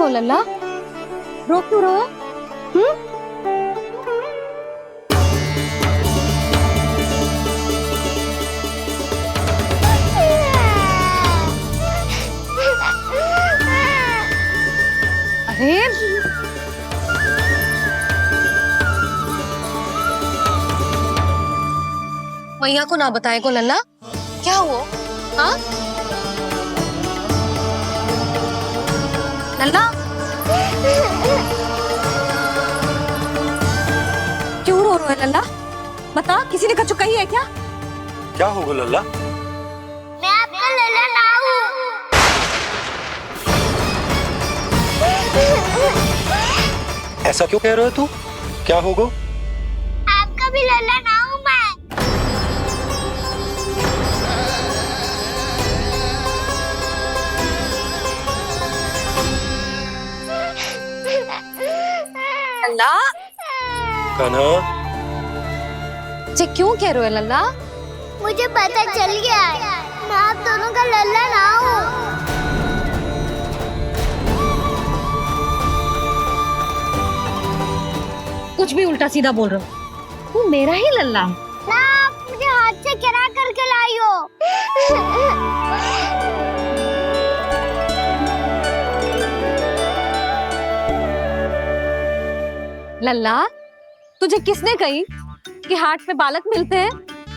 लल्ला, रो क्यों रहा? अरे मैया को ना बताए को लल्ला, क्या हुआ? हाँ लल्ला, क्यों रो रहा है लल्ला? बता, किसी ने कछु कही है क्या? क्या होगा लल्ला? मैं आपका लल्ला ना हूँ। ऐसा क्यों कह रहे हो तू? क्या होगा? आपका भी लल्ला ना हूँ मैं। लल्ला, कान्हा, ये क्यों कह रहे हो लल्ला? मुझे पता चल गया है, मैं आप दोनों का लल्ला ना हूँ। कुछ भी उल्टा सीधा बोल रहे हो, तू मेरा ही लल्ला है। ना, आप मुझे हाथ से गिरा करके लाई हो। लल्ला, तुझे किसने कही कि हाट में बालक मिलते हैं?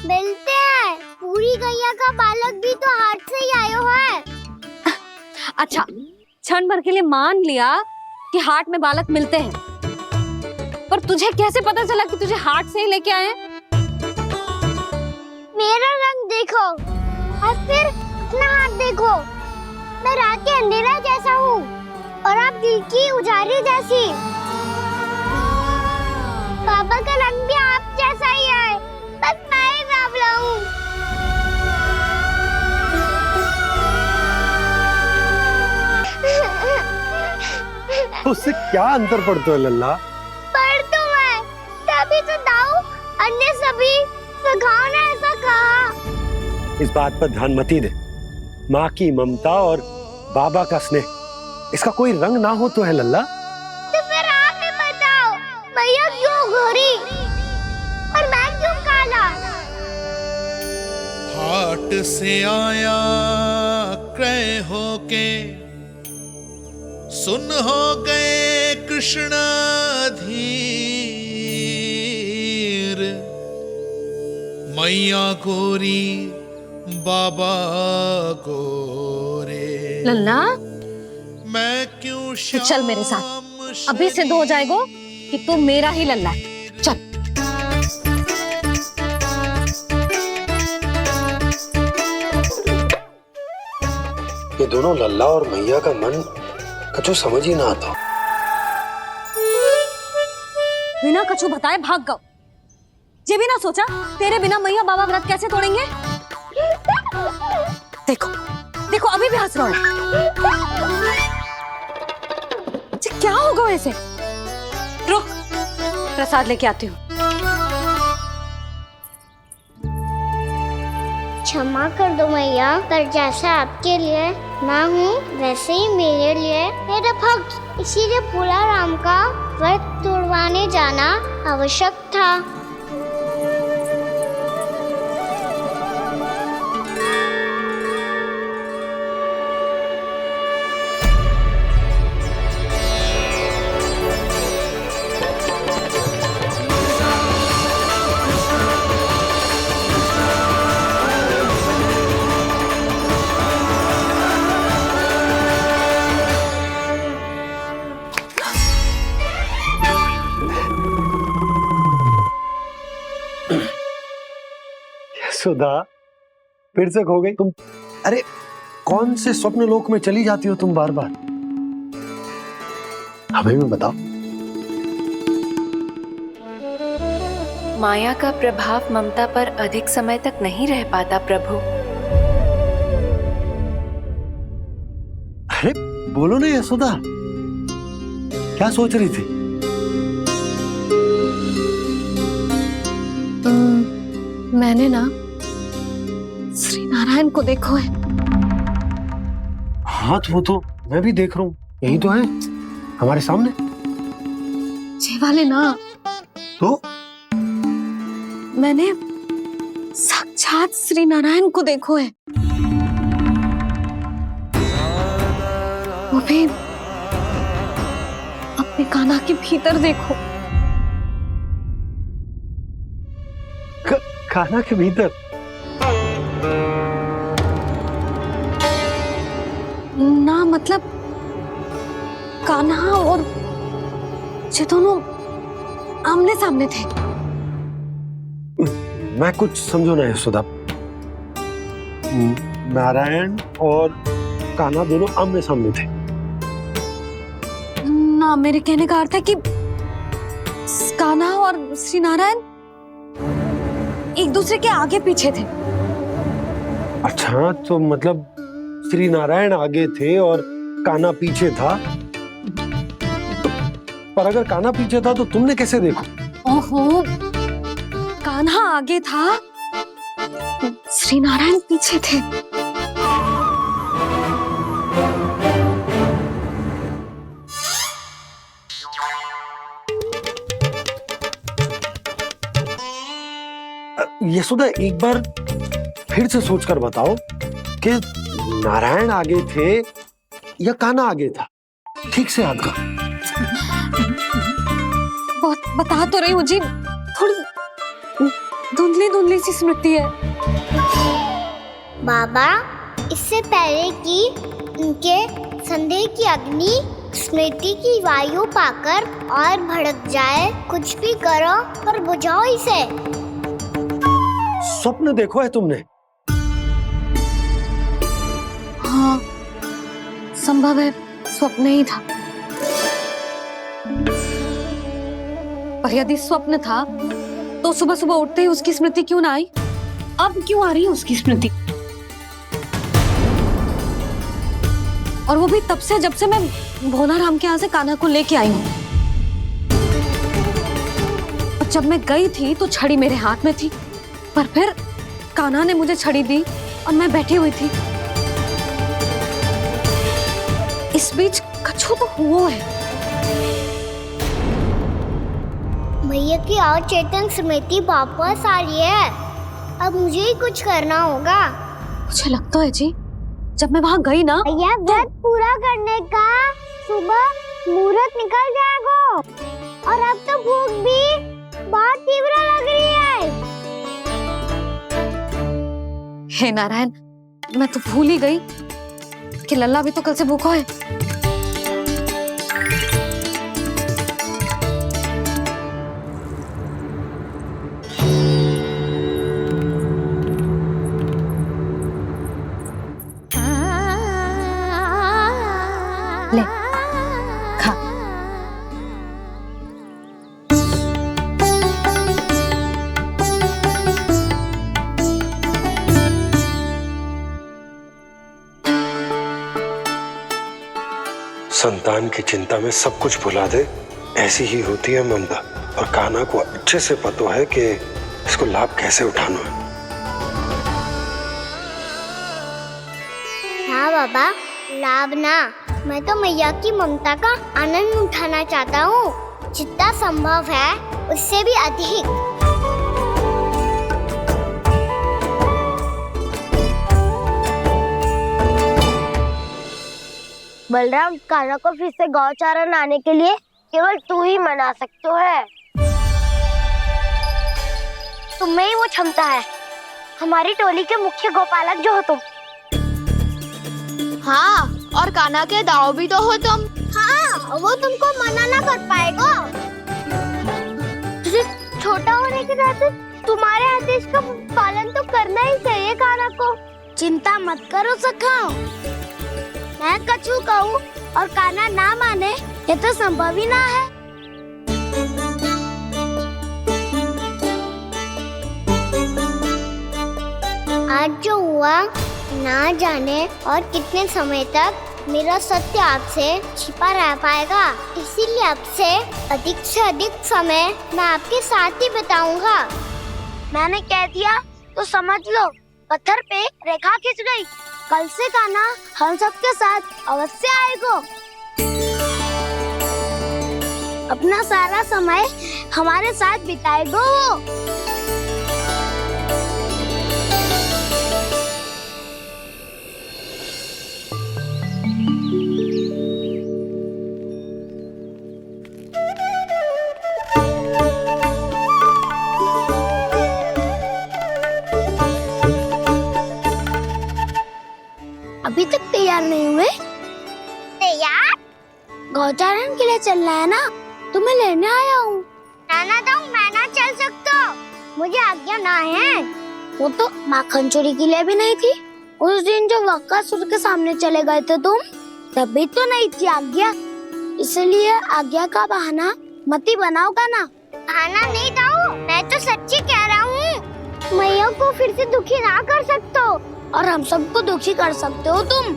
मिलते हैं, पूरी गैया का बालक भी तो हाट से ही आयो है। अच्छा, क्षण भर के लिए मान लिया कि हाट में बालक मिलते हैं, पर तुझे कैसे पता चला कि तुझे हाट से ही लेके आए हैं? मेरा रंग देखो और फिर अपना हाथ देखो। मैं रात के अंधेरा जैसा हूँ और आप दिल की उजाली जैसी। बाबा का रंग भी आप जैसा ही है, बस मैं ही बाबला हूँ। उससे क्या अंतर पड़ता है लल्ला? पर तो मैं तभी तो दाऊ अन्य सभी सखाओ ने ऐसा कहा। इस बात पर ध्यान मत ही दे। माँ की ममता और बाबा का स्नेह, इसका कोई रंग ना हो तो है लल्ला। तो फिर आप ही बताओ, भैया क्यों गोरी और मैं क्यों काला? हाट से आया क्रय होके, सुन हो गए कृष्ण धीर। मैया गोरी बाबा गोरे, लल्ला, मैं क्यों तू चल मेरे साथ, अभी सिद्ध हो जाएगा कि तू मेरा ही लल्ला है। चल। ये दोनों लल्ला और मैया का मन कछु समझ ही ना आता। बिना कछु बताए भाग गओ। ये भी ना सोचा तेरे बिना मैया बाबा व्रत कैसे तोड़ेंगे? देखो देखो, अभी भी हंस रहा है। क्या होगा वैसे? रुक, प्रसाद लेके आती हूँ। क्षमा कर दो मैया, पर जैसा आपके लिए मैं हूँ वैसे ही मेरे लिए मेरा भक्त, इसीलिए भोला राम का व्रत तोड़वाने जाना आवश्यक था। सुधा, फिर से खो गई तुम। अरे कौन से स्वप्न लोक में चली जाती हो तुम बार बार? हमें भी बताओ। माया का प्रभाव ममता पर अधिक समय तक नहीं रह पाता प्रभु। अरे बोलो ना यशोदा, क्या सोच रही थी? मैंने ना श्री नारायण को देखो है। हाँ, वो तो मैं भी देख रहा हूँ, यही तो है। हमारे सामने? ये वाले ना, तो मैंने साक्षात श्री नारायण को देखो है, वो भी अपने कान्हा के भीतर देखो। कान्हा के भीतर? ना मतलब कान्हा और ये दोनों आमने सामने थे। मैं कुछ समझो ना यशोदा। नारायण और कान्हा दोनों आमने सामने थे? ना, मेरे कहने का अर्थ है कि कान्हा और श्री नारायण एक दूसरे के आगे पीछे थे। अच्छा, तो मतलब श्री नारायण आगे थे और कान्हा पीछे था। पर अगर कान्हा पीछे था तो तुमने कैसे देखा? ओहो, कान्हा आगे था, श्री नारायण पीछे थे। यशोदा, एक बार फिर से सोचकर बताओ कि नारायण आगे थे या कान्हा आगे था? ठीक से याद कर। बहुत बता तो रही हूँ जी, थोड़ी धुंधली धुंधली सी स्मृति है। बाबा, इससे पहले कि उनके संदेह की अग्नि स्मृति की वायु पाकर और भड़क जाए, कुछ भी करो पर बुझाओ इसे। स्वप्न देखो है तुमने? हाँ, संभव है स्वप्न ही था। पर यदि स्वप्न था तो सुबह सुबह उठते ही उसकी स्मृति क्यों ना आई? अब क्यों आ रही है उसकी स्मृति? और वो भी तब से जब से मैं भोलाराम के यहाँ से कान्हा को लेके आई हूँ। और जब मैं गई थी तो छड़ी मेरे हाथ में थी, पर फिर कान्हा ने मुझे छड़ी दी और मैं बैठी हुई थी। इस बीच कछु तो हुआ है। भैया की अचेतन स्मृति वापस आ रही है। अब मुझे ही कुछ करना होगा। मुझे लगता है जी, जब मैं वहां गई ना, भैया व्रत पूरा करने का सुबह मुहूर्त निकल जाएगा और अब तो भूख भी बहुत तीव्र लग रही है। हे नारायण, मैं तो भूल ही गई कि लल्ला भी तो कल से भूखा है। ले, खा। संतान की चिंता में सब कुछ भुला दे, ऐसी ही होती है ममता। और कान्हा को अच्छे से पता है कि इसको लाभ कैसे उठाना है। हाँ बाबा, लाभ ना, मैं तो मैया की ममता का आनंद उठाना चाहता हूँ, जितना संभव है उससे भी अधिक। बलराम, कान्हा को फिर से गौचारण आने के लिए केवल तू ही मना सकते है। तुम्हें ही वो क्षमता है, हमारी टोली के मुख्य गोपालक जो हो तुम। हाँ, और कान्हा के दाव भी तो हो तुम। हाँ, वो तुमको मना ना कर पाएगा। तुझे छोटा होने के नाते तुम्हारे आदेश का पालन तो करना ही चाहिए कान्हा को। चिंता मत करो सखा, मैं कछु कहूँ और कान्हा ना माने, ये तो संभव ही ना है। आज जो हुआ ना जाने और कितने समय तक मेरा सत्य आपसे छिपा रह पाएगा, इसीलिए आपसे अधिक से अधिक समय मैं आपके साथ ही बिताऊंगा। मैंने कह दिया तो समझ लो, पत्थर पे रेखा खिंच गई। कल से कान्हा हम सबके साथ अवश्य आएगा। अपना सारा समय हमारे साथ बिताएगा वो। अभी तक तैयार नहीं हुए? तैयार? गौचारण के लिए चलना है ना, तुम्हें लेने आया हूँ। नाना दाऊ, मैं ना चल सकता, मुझे आज्ञा ना है। वो तो माखन चोरी के लिए भी नहीं थी। उस दिन जो वक्कासुर के सामने चले गए थे तुम, तभी तो नहीं थी आज्ञा। इसलिए आज्ञा का बहाना मत ही बनाओगा ना। बहाना नहीं दाऊ, मैं तो सच्ची कह रहा हूँ। मैया को फिर से दुखी ना कर सकते हो, और हम सबको दुखी कर सकते हो तुम।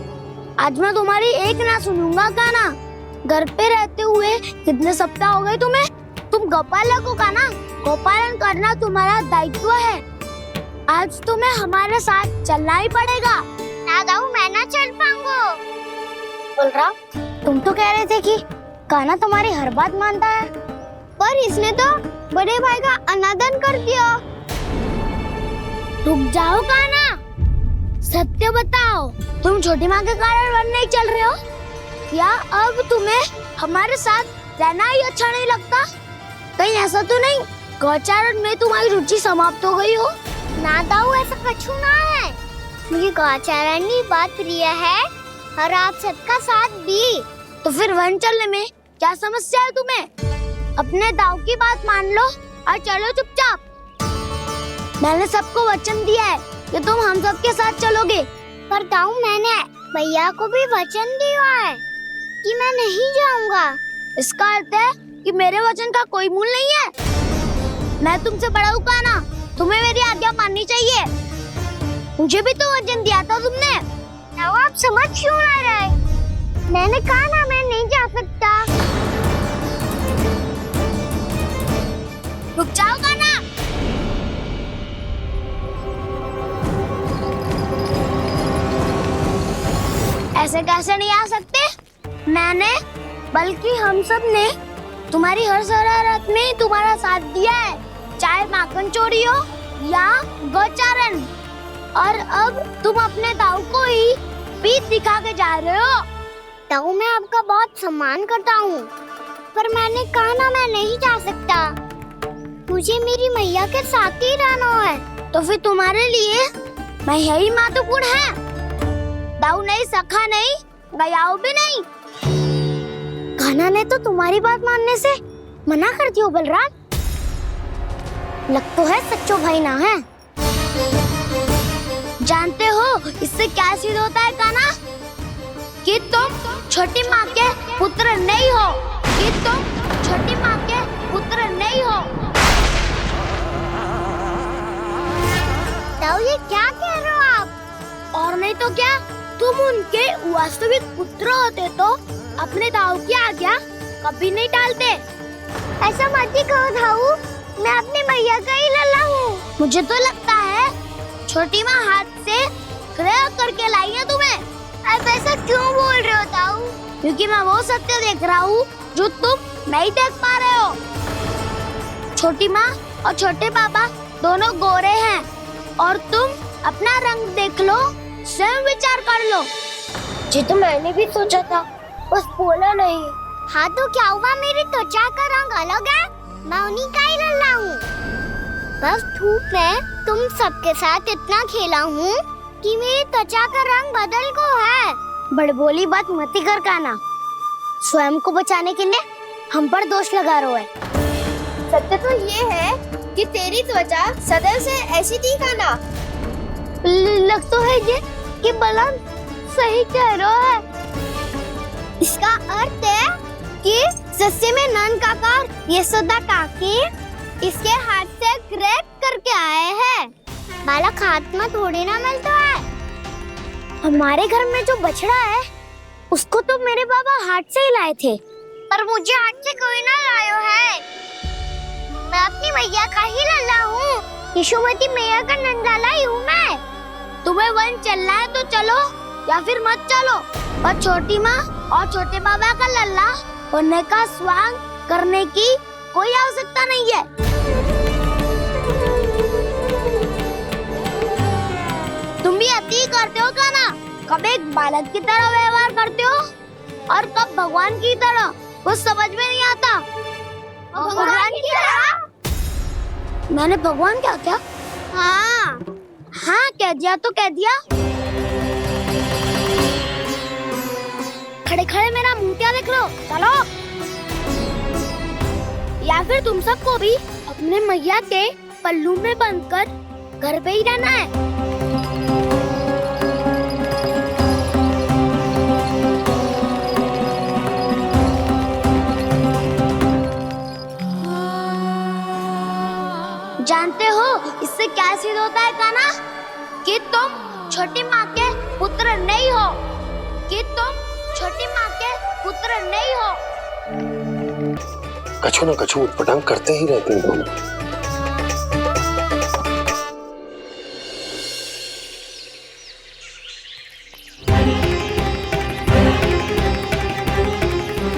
आज मैं तुम्हारी एक ना सुनूंगा काना। घर पे रहते हुए कितने सप्ताह हो गए तुम्हें? तुम गोपालक हो काना, गोपालन करना तुम्हारा दायित्व है। आज तुम्हें हमारे साथ चलना ही पड़ेगा। ना दाऊ, मैं ना चल पाऊंगा। बोल रहा, तुम तो कह रहे थे कि काना तुम्हारी हर बात मानता है, पर इसने तो बड़े भाई का अनादर कर दिया। रुक जाओ काना, सत्य बताओ, तुम छोटी माँ के कारण वन नहीं चल रहे हो, या अब तुम्हें हमारे साथ रहना ही अच्छा नहीं लगता? कहीं ऐसा तो नहीं गौचारण में तुम्हारी रुचि समाप्त हो गई हो? ना दाऊ, ऐसा कछु ना है। मुझे गौचारण की बात प्रिय है, और आप सबका साथ भी। तो फिर वन चलने में क्या समस्या है तुम्हें? अपने दाऊ की बात मान लो और चलो चुपचाप। मैंने सबको वचन दिया है कि तुम हम सबके साथ चलोगे। पर दाऊ, मैंने भैया को भी वचन दिया है कि मैं नहीं जाऊंगा। इसका अर्थ है कि मेरे वचन का कोई मूल नहीं है। मैं तुमसे बड़ा हूँ काना, तुम्हें मेरी आज्ञा माननी चाहिए। मुझे भी तो वचन दिया था तुमने। दाऊ, आप समझ क्यों आ रहे? मैंने कहा ना, मैं नहीं जा सकता। रुक जाओ काना। ऐसे कैसे नहीं आ सकते? मैंने, बल्कि हम सब ने तुम्हारी हर शरारत में तुम्हारा साथ दिया है, चाहे माखन चोरी हो या गौचारण। और अब तुम अपने दाऊ को ही पीठ दिखा के जा रहे हो। दाऊ, मैं आपका बहुत सम्मान करता हूँ, पर मैंने कहा ना, मैं नहीं जा सकता। मुझे मेरी मैया के साथ ही रहना है। तो फिर तुम्हारे लिए मैया ही महत्वपूर्ण है। दाऊ नहीं, सखा नहीं, गयाऊ भी नहीं। कान्हा ने तो तुम्हारी बात मानने से मना कर दिया बलराम। लग तो है सच्चो भाई ना है। जानते हो इससे क्या सिद्ध होता है कान्हा? कि तुम छोटी माँ के पुत्र नहीं हो, कि तुम छोटी माँ के पुत्र नहीं हो। दाऊ, ये क्या कह रहे हो आप? और नहीं तो क्या, तुम उनके वास्तविक पुत्र होते तो अपने दाऊ की आज्ञा कभी नहीं टालते। ऐसा मत ही कहो दाऊ, मैं अपनी मैया का ही लल्ला हूँ। मुझे तो लगता है छोटी माँ हाथ से ग्रह करके लाई है तुम्हें। अब ऐसा क्यों बोल रहे हो दाऊ? क्योंकि मैं वो सत्य देख रहा हूँ जो तुम नहीं देख पा रहे हो। छोटी माँ और छोटे पापा दोनों गोरे हैं, और तुम अपना रंग देख लो, स्वयं विचार कर लो। जी तो मैंने भी सोचा था, बस बोला नहीं। हाँ तो क्या हुआ, मेरी त्वचा का रंग अलग है, मैं उन्हीं का ही लल्ला हूँ। बस धूप में तुम सबके साथ इतना खेला हूँ कि मेरी त्वचा का रंग बदल को है। बड़बोली बात मत ही कर कान्हा, स्वयं को बचाने के लिए हम पर दोष लगा रहे है। सत्य तो ये है कि तेरी त्वचा सदैव से ऐसी थी कान्हा। लग तो है ये कि बलराम सही कह रहा है। इसका अर्थ है कि सस्ते में नन काकर यशोदा काकी इसके हाथ से ग्रेट करके आए हैं। बालक हाथ में थोड़ी ना मिलता है। हमारे घर में जो बछड़ा है उसको तो मेरे बाबा हाथ से ही लाए थे, पर मुझे हाथ से कोई ना लायो है। मैं अपनी मैया का ही लल्ला हूँ, यशोमती मैया का नंदलाला ही हूँ मैं। तुम्हें वन चलना है तो चलो, या फिर मत चलो। और छोटी माँ और छोटे बाबा का लल्ला होने का स्वांग करने की कोई आवश्यकता नहीं है। तुम भी अति करते हो कान्हा, कब एक बालक की तरह व्यवहार करते हो और कब भगवान की तरह, कुछ समझ में नहीं आता। भगवान की तरह? मैंने भगवान क्या क्या? हाँ हाँ, कह दिया तो कह दिया। खड़े खड़े मेरा मुंह क्या देख लो, चलो। या फिर तुम सबको भी अपने मैया के पल्लू में बंधकर घर पे ही रहना है। जानते हो इससे क्या सिद्ध होता है कान्हा? कि तुम छोटी माँ के पुत्र नहीं हो, कि तुम छोटी माँ के पुत्र नहीं हो। कछु न कछु उटपटांग करते ही रहते हैं दोनों।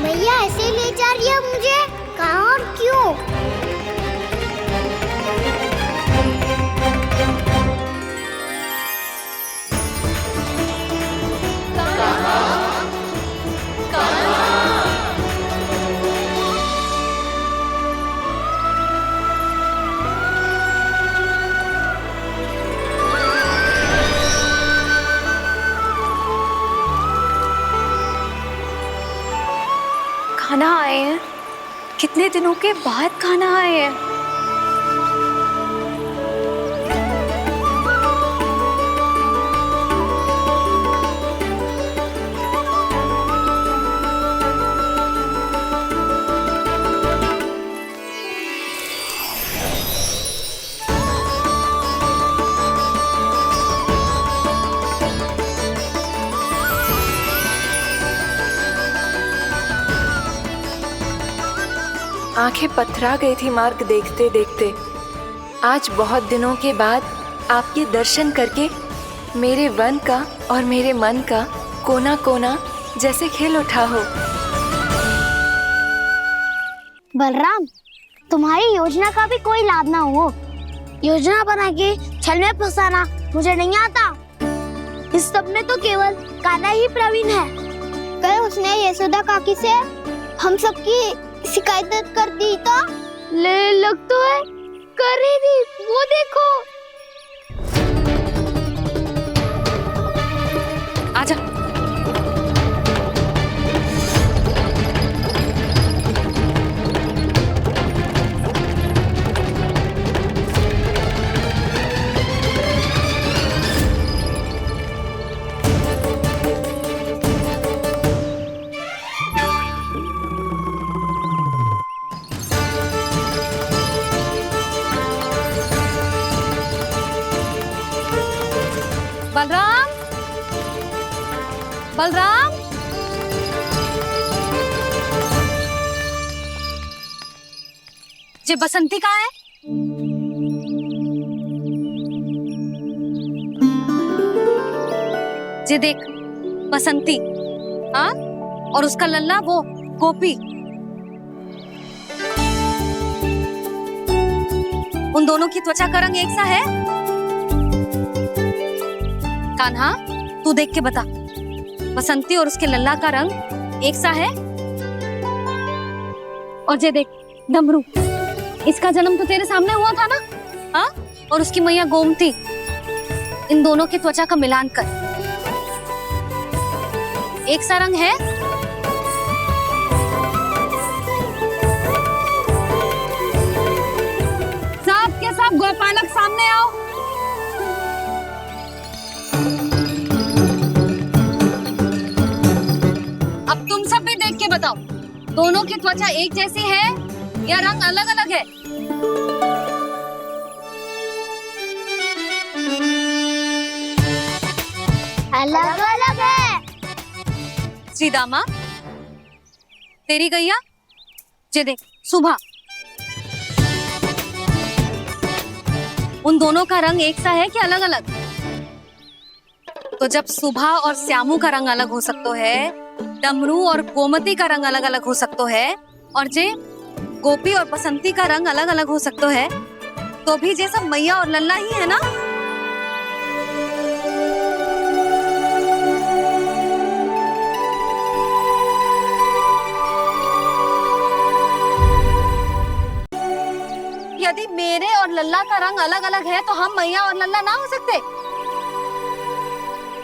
मैया ऐसे ले जा रही है मुझे, कहाँ और क्यों? खाना आए हैं, कितने दिनों के बाद खाना आए हैं। आंखें पथरा गई थी मार्ग देखते देखते। आज बहुत दिनों के बाद आपके दर्शन करके मेरे वन का और मेरे मन का कोना कोना जैसे खिल उठा हो। बलराम, तुम्हारी योजना का भी कोई लाभ ना हो। योजना बना के छल में फंसाना मुझे नहीं आता। इस सब में तो केवल कान्हा ही प्रवीण है। कल उसने यशोदा काकी से हम सबकी शिकायत कर दी तो ले लग तो है कर ही दी, वो देखो। आजा। बलराम, बलराम, ये बसंती कहाँ है? ये देख बसंती, हाँ, और उसका लल्ला वो गोपी। उन दोनों की त्वचा का रंग एक सा है? कान्हा, तू देख के बता, बसंती और उसके लल्ला का रंग एक सा है? और ये देख डमरू, इसका जन्म तो तेरे सामने हुआ था ना, हाँ? और उसकी मैया गोमती, इन दोनों की त्वचा का मिलान कर, एक सा रंग है? सब के सब गोपालक सामने आओ। अब तुम सब भी देख के बताओ, दोनों की त्वचा एक जैसी है या रंग अलग अलग है? अलग अलग है। श्रीदामा, तेरी गैया, ये देख सुभा, उन दोनों का रंग एक सा है कि अलग अलग? तो जब सुभा और श्यामू का रंग अलग हो सकता है, डमरू और गोमती का रंग अलग अलग हो सकता है, और जे गोपी और बसंती का रंग अलग अलग हो सकता है, तो भी ये सब मैया और लल्ला ही है ना। यदि मेरे और लल्ला का रंग अलग अलग है तो हम मैया और लल्ला ना हो सकते?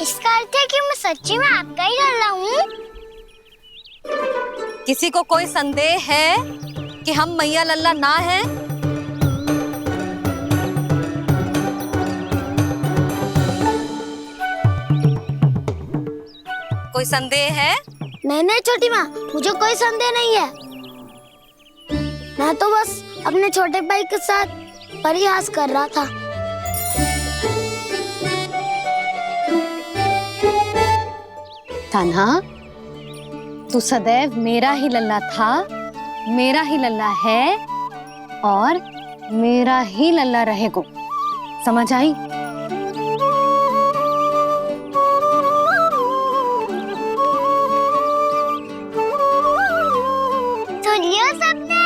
इसका अर्थ है कि मैं सच्ची में आपका ही लल्ला हूँ। किसी को कोई संदेह है कि हम मैया लल्ला ना हैं? कोई संदेह है? नहीं नहीं छोटी माँ, मुझे कोई संदेह नहीं है। मैं तो बस अपने छोटे भाई के साथ परिहास कर रहा था। कान्हा, तू सदैव मेरा ही लल्ला था, मेरा ही लल्ला है और मेरा ही लल्ला रहेगा। समझ आई? सुनियो सबने,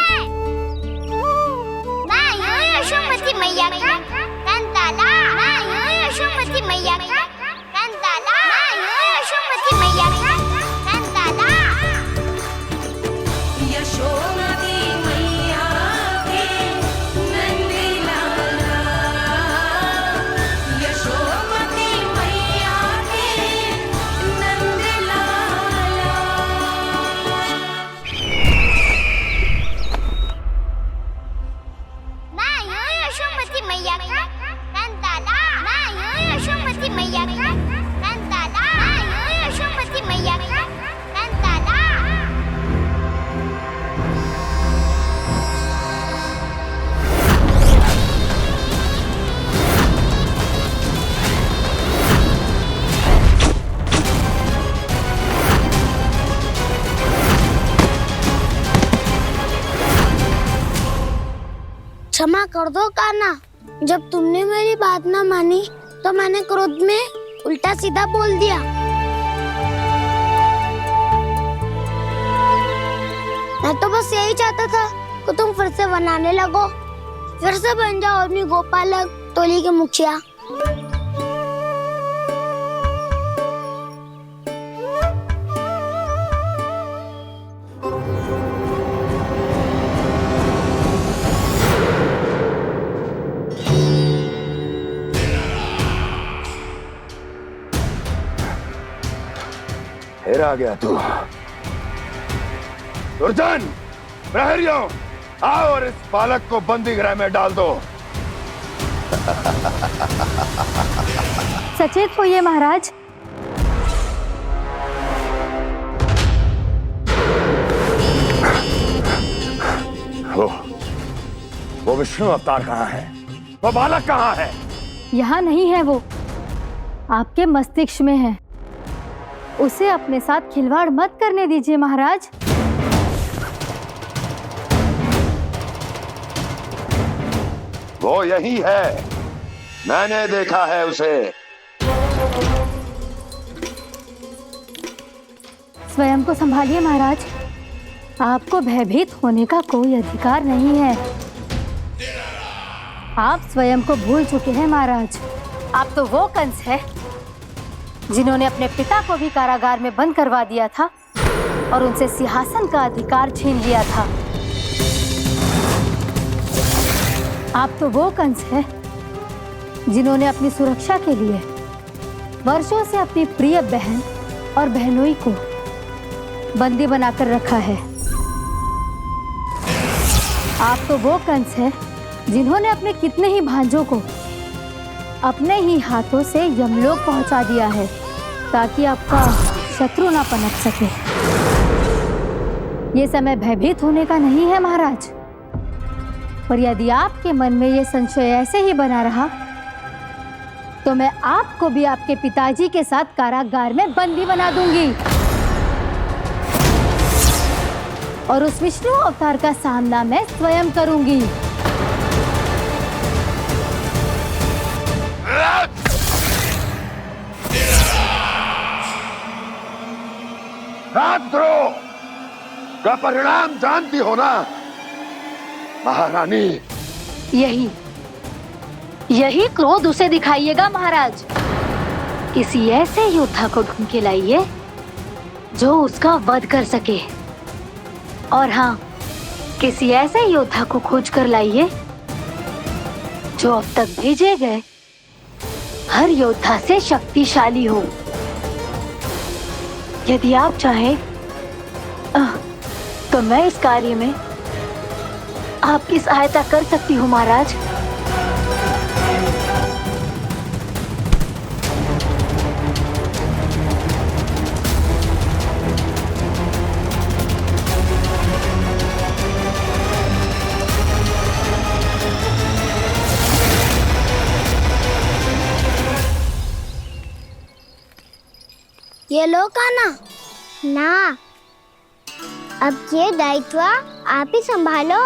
मैं हूँ यशोमती मैया का कंताला। मैं हूँ यशोमती मैया का कंताला। मैं हूँ यशोमती मैया का कंताला। यशोमती मैया के नंदी लाला, यशोमती मैया के नंदी लाला। मैं हूँ यशोमती मैया का कंताला। मैं हूँ यशोमती मैया का कंताला। मैं हूँ यशोमती मैया का कंताला। क्षमा कर दो कान्हा, जब तुमने मेरी बात ना मानी तो मैंने क्रोध में उल्टा सीधा बोल दिया। मैं तो बस यही चाहता था कि तुम फिर से बनाने लगो, फिर से बन जाओ अपनी गोपालक टोली के मुखिया। फिर आ गया तू। दुर्जन, प्रहरियों, आओ और इस बालक को बंदी गृह में डाल दो। सचेत होइए महाराज। वो विष्णु अवतार कहाँ है? वो बालक कहाँ है? यहाँ नहीं है वो, आपके मस्तिष्क में है। उसे अपने साथ खिलवाड़ मत करने दीजिए महाराज। वो यही है, मैंने देखा है उसे। स्वयं को संभालिए महाराज, आपको भयभीत होने का कोई अधिकार नहीं है। आप स्वयं को भूल चुके हैं महाराज। आप तो वो कंस है जिन्होंने अपने पिता को भी कारागार में बंद करवा दिया था और उनसे सिंहासन का अधिकार छीन लिया था। आप तो वो कंस है जिन्होंने अपनी सुरक्षा के लिए वर्षों से अपनी प्रिय बहन और बहनोई को बंदी बनाकर रखा है। आप तो वो कंस है जिन्होंने अपने कितने ही भांजों को अपने ही हाथों से यमलोक पहुंचा दिया है ताकि आपका शत्रु ना पनप सके। ये समय भयभीत होने का नहीं है महाराज, पर यदि आपके मन में ये संशय ऐसे ही बना रहा तो मैं आपको भी आपके पिताजी के साथ कारागार में बंदी बना दूंगी और उस विष्णु अवतार का सामना मैं स्वयं करूंगी। राजद्रोह का परिणाम जानती हो ना? महारानी, यही क्रोध उसे दिखाइएगा महाराज। किसी ऐसे योद्धा को ढूंढ के लाइए जो उसका वध कर सके। और हाँ, किसी ऐसे योद्धा को खोज कर लाइए जो अब तक भेजे गए हर योद्धा से शक्तिशाली हो। यदि आप चाहें तो मैं इस कार्य में आपकी सहायता कर सकती हूँ महाराज। ये लो काना। ना, अब ये दायित्व आप ही संभालो।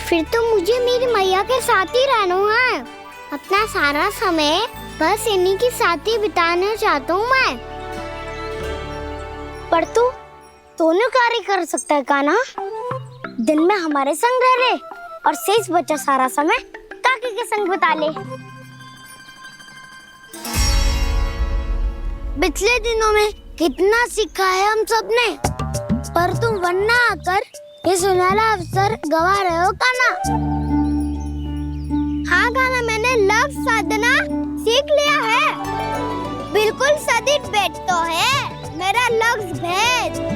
फिर तो मुझे मेरी मैया के साथ ही रहना है। अपना सारा समय बस इन्हीं के साथ ही बिताना चाहता हूँ मैं। पर तू दोनों कार्य कर सकता है काना। दिन में हमारे संग रह ले और शेष बचा सारा समय काकी के संग बिता ले। पिछले दिनों में कितना सीखा है हम सबने, पर तुम वरना आकर ये सुनहरा अवसर गवा रहे हो काना। हाँ काना, मैंने लक्ष्य साधना सीख लिया है। बिल्कुल सदित भेद तो है मेरा लक्ष्य भेद।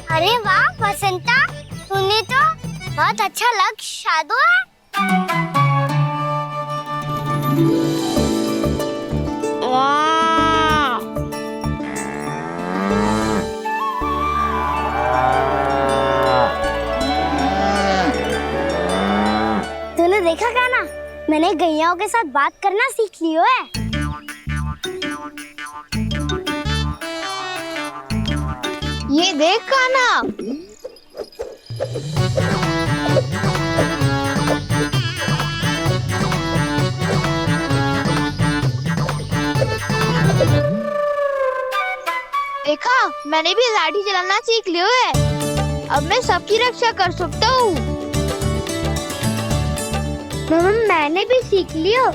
अरे वाह बसंता, तूने तो बहुत अच्छा लक्ष्य साधा है। वाह, तूने देखा क्या ना, मैंने गैयाओं के साथ बात करना सीख लियो है। ये देख काना, देखा, मैंने भी लाठी चलाना सीख लियो है। अब मैं सबकी रक्षा कर सकता हूँ। मैंने भी सीख लियो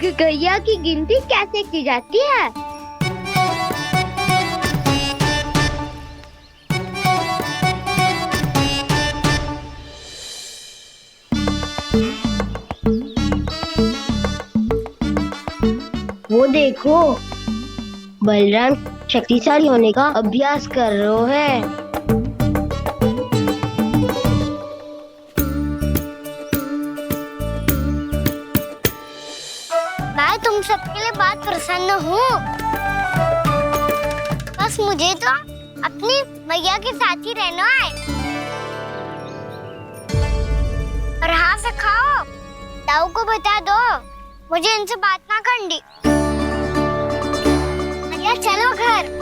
कि गैया की गिनती कैसे की जाती है। वो देखो, बलराम शक्तिशाली होने का अभ्यास कर रहे हैं। मैं तुम सबके लिए बहुत प्रसन्न हूँ। बस मुझे तो अपनी मैया के साथ ही रहना है। और हाँ से खाओ, ताऊ को बता दो मुझे इनसे बात ना करनी। मैया चलो घर।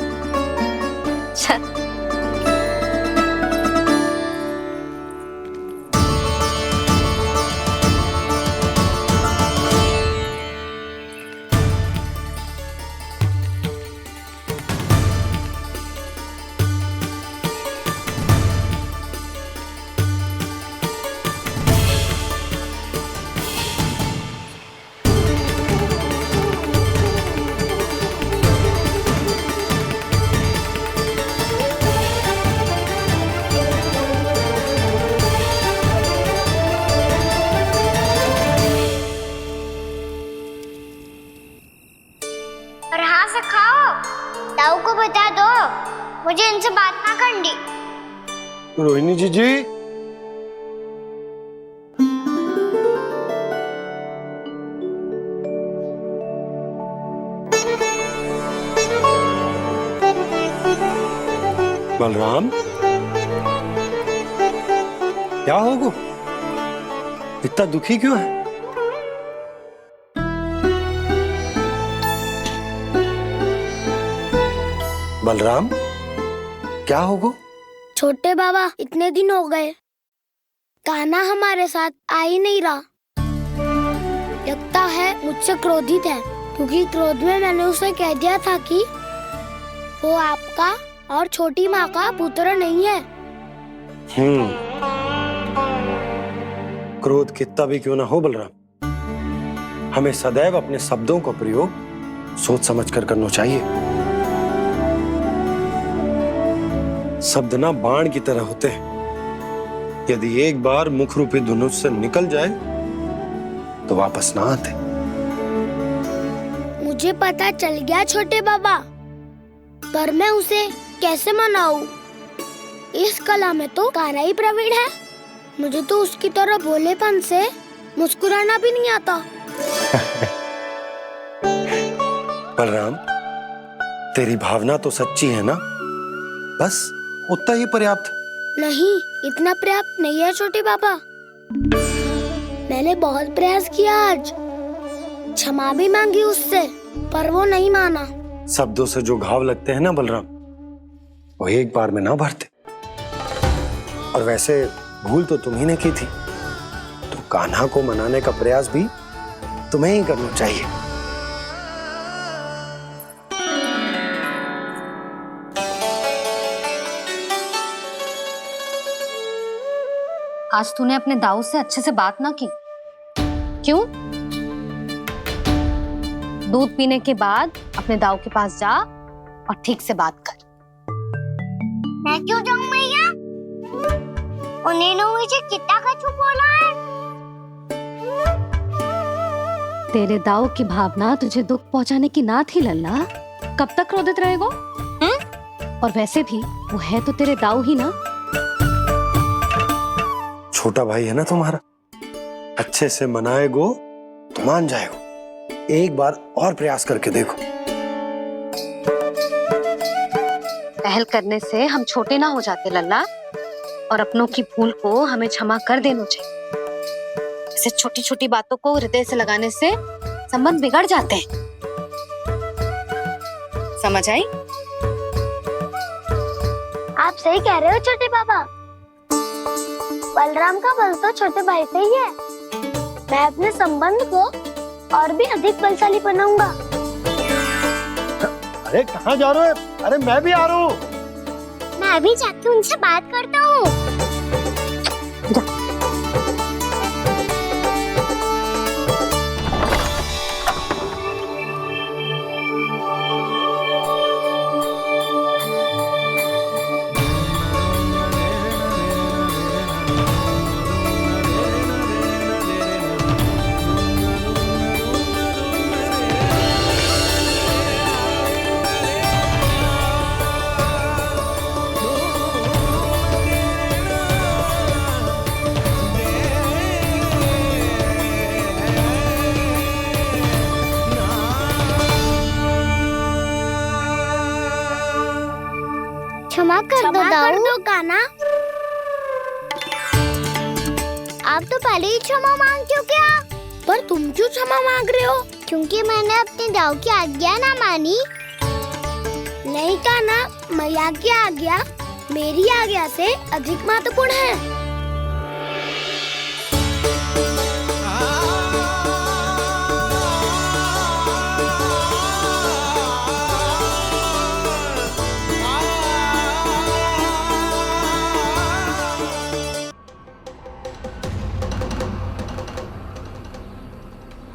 और हाँ से खाओ, ताऊ को बता दो मुझे इनसे बात ना करनी। रोहिणी जी बलराम, क्या होगो? इतना दुखी क्यों है? बलराम, क्या होगो? छोटे बाबा, इतने दिन हो गए कान्हा हमारे साथ आ ही नहीं रहा। लगता है मुझसे क्रोधित है, क्योंकि क्रोध में मैंने उसे कह दिया था कि वो आपका और छोटी माँ का पुत्र नहीं है। क्रोध कितना भी क्यों ना हो बलराम, हमें सदैव अपने शब्दों का प्रयोग सोच समझ कर करना चाहिए। शब्द ना बाण की तरह होते हैं, यदि एक बार मुख रूपी धनुष से निकल जाए तो वापस ना आते। मुझे पता चल गया छोटे बाबा, पर मैं उसे कैसे मनाऊं? इस कला में तो कान्हा ही प्रवीण है। मुझे तो उसकी तरह भोलेपन से मुस्कुराना भी नहीं आता। बलराम, तेरी भावना तो सच्ची है ना, बस उतना ही पर्याप्त। नहीं, इतना पर्याप्त नहीं है छोटे बाबा। मैंने बहुत प्रयास किया, आज क्षमा भी मांगी उससे, पर वो नहीं माना। शब्दों से जो घाव लगते हैं ना बलराम, वो एक बार में ना भरते। और वैसे भूल तो तुम्ही ने की थी, तो कान्हा को मनाने का प्रयास भी तुम्हें ही करना चाहिए। आज तूने अपने दाऊ से अच्छे से बात ना की, क्यों? दूध पीने के बाद अपने दाऊ के पास जा और ठीक से बात कर। मैं क्यों जाऊं मैया? उन्होंने मुझे कितना कछु बोला है। तेरे दाऊ की भावना तुझे दुख पहुंचाने की ना थी लल्ला। कब तक क्रोधित रहेगो? और वैसे भी वो है तो तेरे दाऊ ही ना। छोटा भाई है ना तुम्हारा, अच्छे से मनाएगो तो मान जाएगो। एक बार और प्रयास करके देखो। पहल करने से हम छोटे ना हो जाते लल्ला, और अपनों की भूल को हमें क्षमा कर देना चाहिए। ऐसे छोटी छोटी बातों को हृदय से लगाने से संबंध बिगड़ जाते हैं। समझ आई? आप सही कह रहे हो छोटे बाबा। बलराम का बल तो छोटे भाई से ही है। मैं अपने संबंध को और भी अधिक बलशाली बनाऊंगा। अरे कहाँ जा रहे हो? अरे मैं भी आ रहा हूँ। मैं भी जाके उनसे बात करता हूँ। क्षमा कर दो कान्हा। आप तो पहले ही क्षमा मांगते हो क्या? पर तुम क्यों क्षमा मांग रहे हो? क्योंकि मैंने अपने दाऊ की आज्ञा ना मानी। नहीं कान्हा, मैया की आज्ञा मेरी आज्ञा से अधिक महत्वपूर्ण है।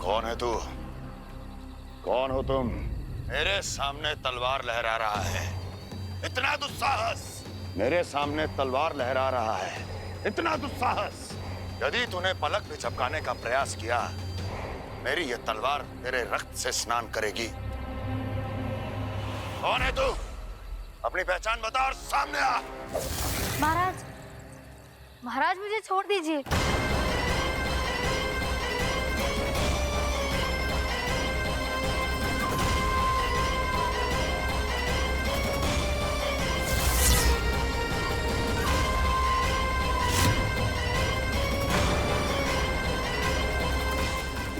कौन है तू? कौन हो तुम? मेरे सामने तलवार लहरा रहा है, इतना दुस्साहस! मेरे सामने तलवार लहरा रहा है, इतना दुस्साहस! यदि तूने पलक भी झपकाने का प्रयास किया, मेरी यह तलवार तेरे रक्त से स्नान करेगी। कौन है तू? अपनी पहचान बता और सामने आ। महाराज, महाराज मुझे छोड़ दीजिए।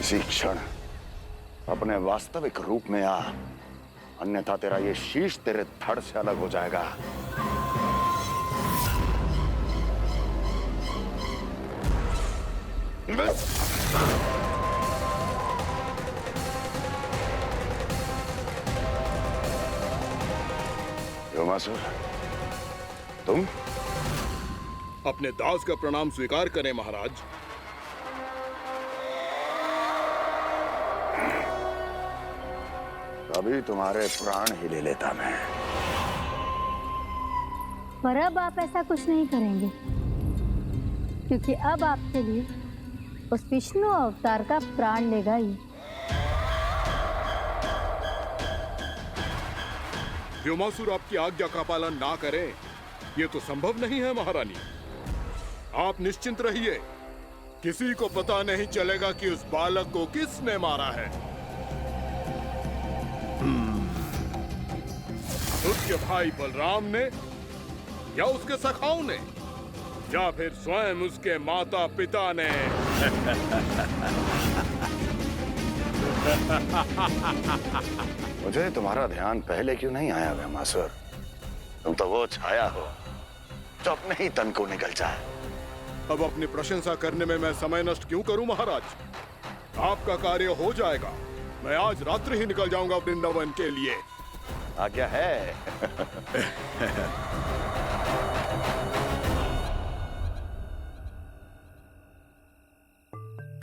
इसी क्षण अपने वास्तविक रूप में आ, अन्यथा तेरा ये शीश तेरे धड़ से अलग हो जाएगा। व्योमासुर, तुम अपने दास का प्रणाम स्वीकार करें महाराज। अभी तुम्हारे प्राण ही ले लेता मैं। पर अब आप ऐसा कुछ नहीं करेंगे, क्योंकि अब आपके लिए उस विष्णु अवतार का प्राण लेगा ही। व्योमासुर आपकी आज्ञा का पालन ना करें, ये तो संभव नहीं है महारानी। आप निश्चिंत रहिए, किसी को पता नहीं चलेगा कि उस बालक को किसने मारा है। उसके भाई बलराम ने, या उसके सखाओं ने, या फिर स्वयं उसके माता पिता ने। मुझे तुम्हारा ध्यान पहले क्यों नहीं आया व्योमासुर? तुम तो वो छाया हो जो अपने ही तन को निकल जाए। अब अपनी प्रशंसा करने में मैं समय नष्ट क्यों करूं महाराज? आपका कार्य हो जाएगा। मैं आज रात्रि ही निकल जाऊंगा वृंदावन के लिए। आज्ञा है।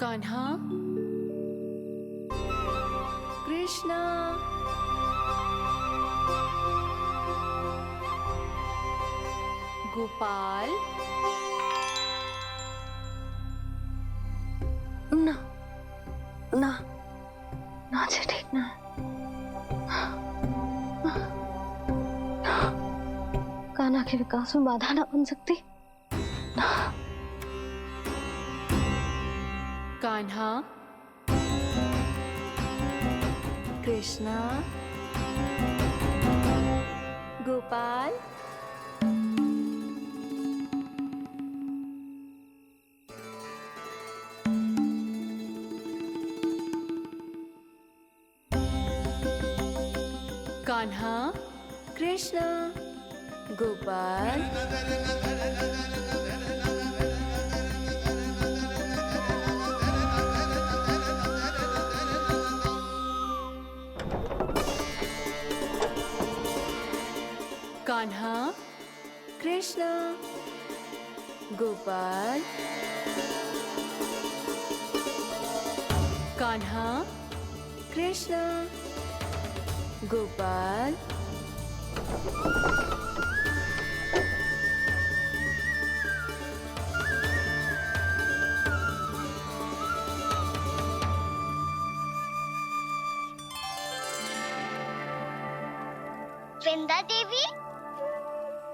कान्हा, कृष्णा, गोपाल। ना ना ना जी, ठीक ना। कान्हा के विकास में बाधा ना बन सकती। कान्हा, कृष्णा, गोपाल। कान्हा, कृष्णा, गोपाल। कान्हा, कृष्णा, गोपाल। कान्हा, कृष्णा, गोपाल। वृंदा देवी,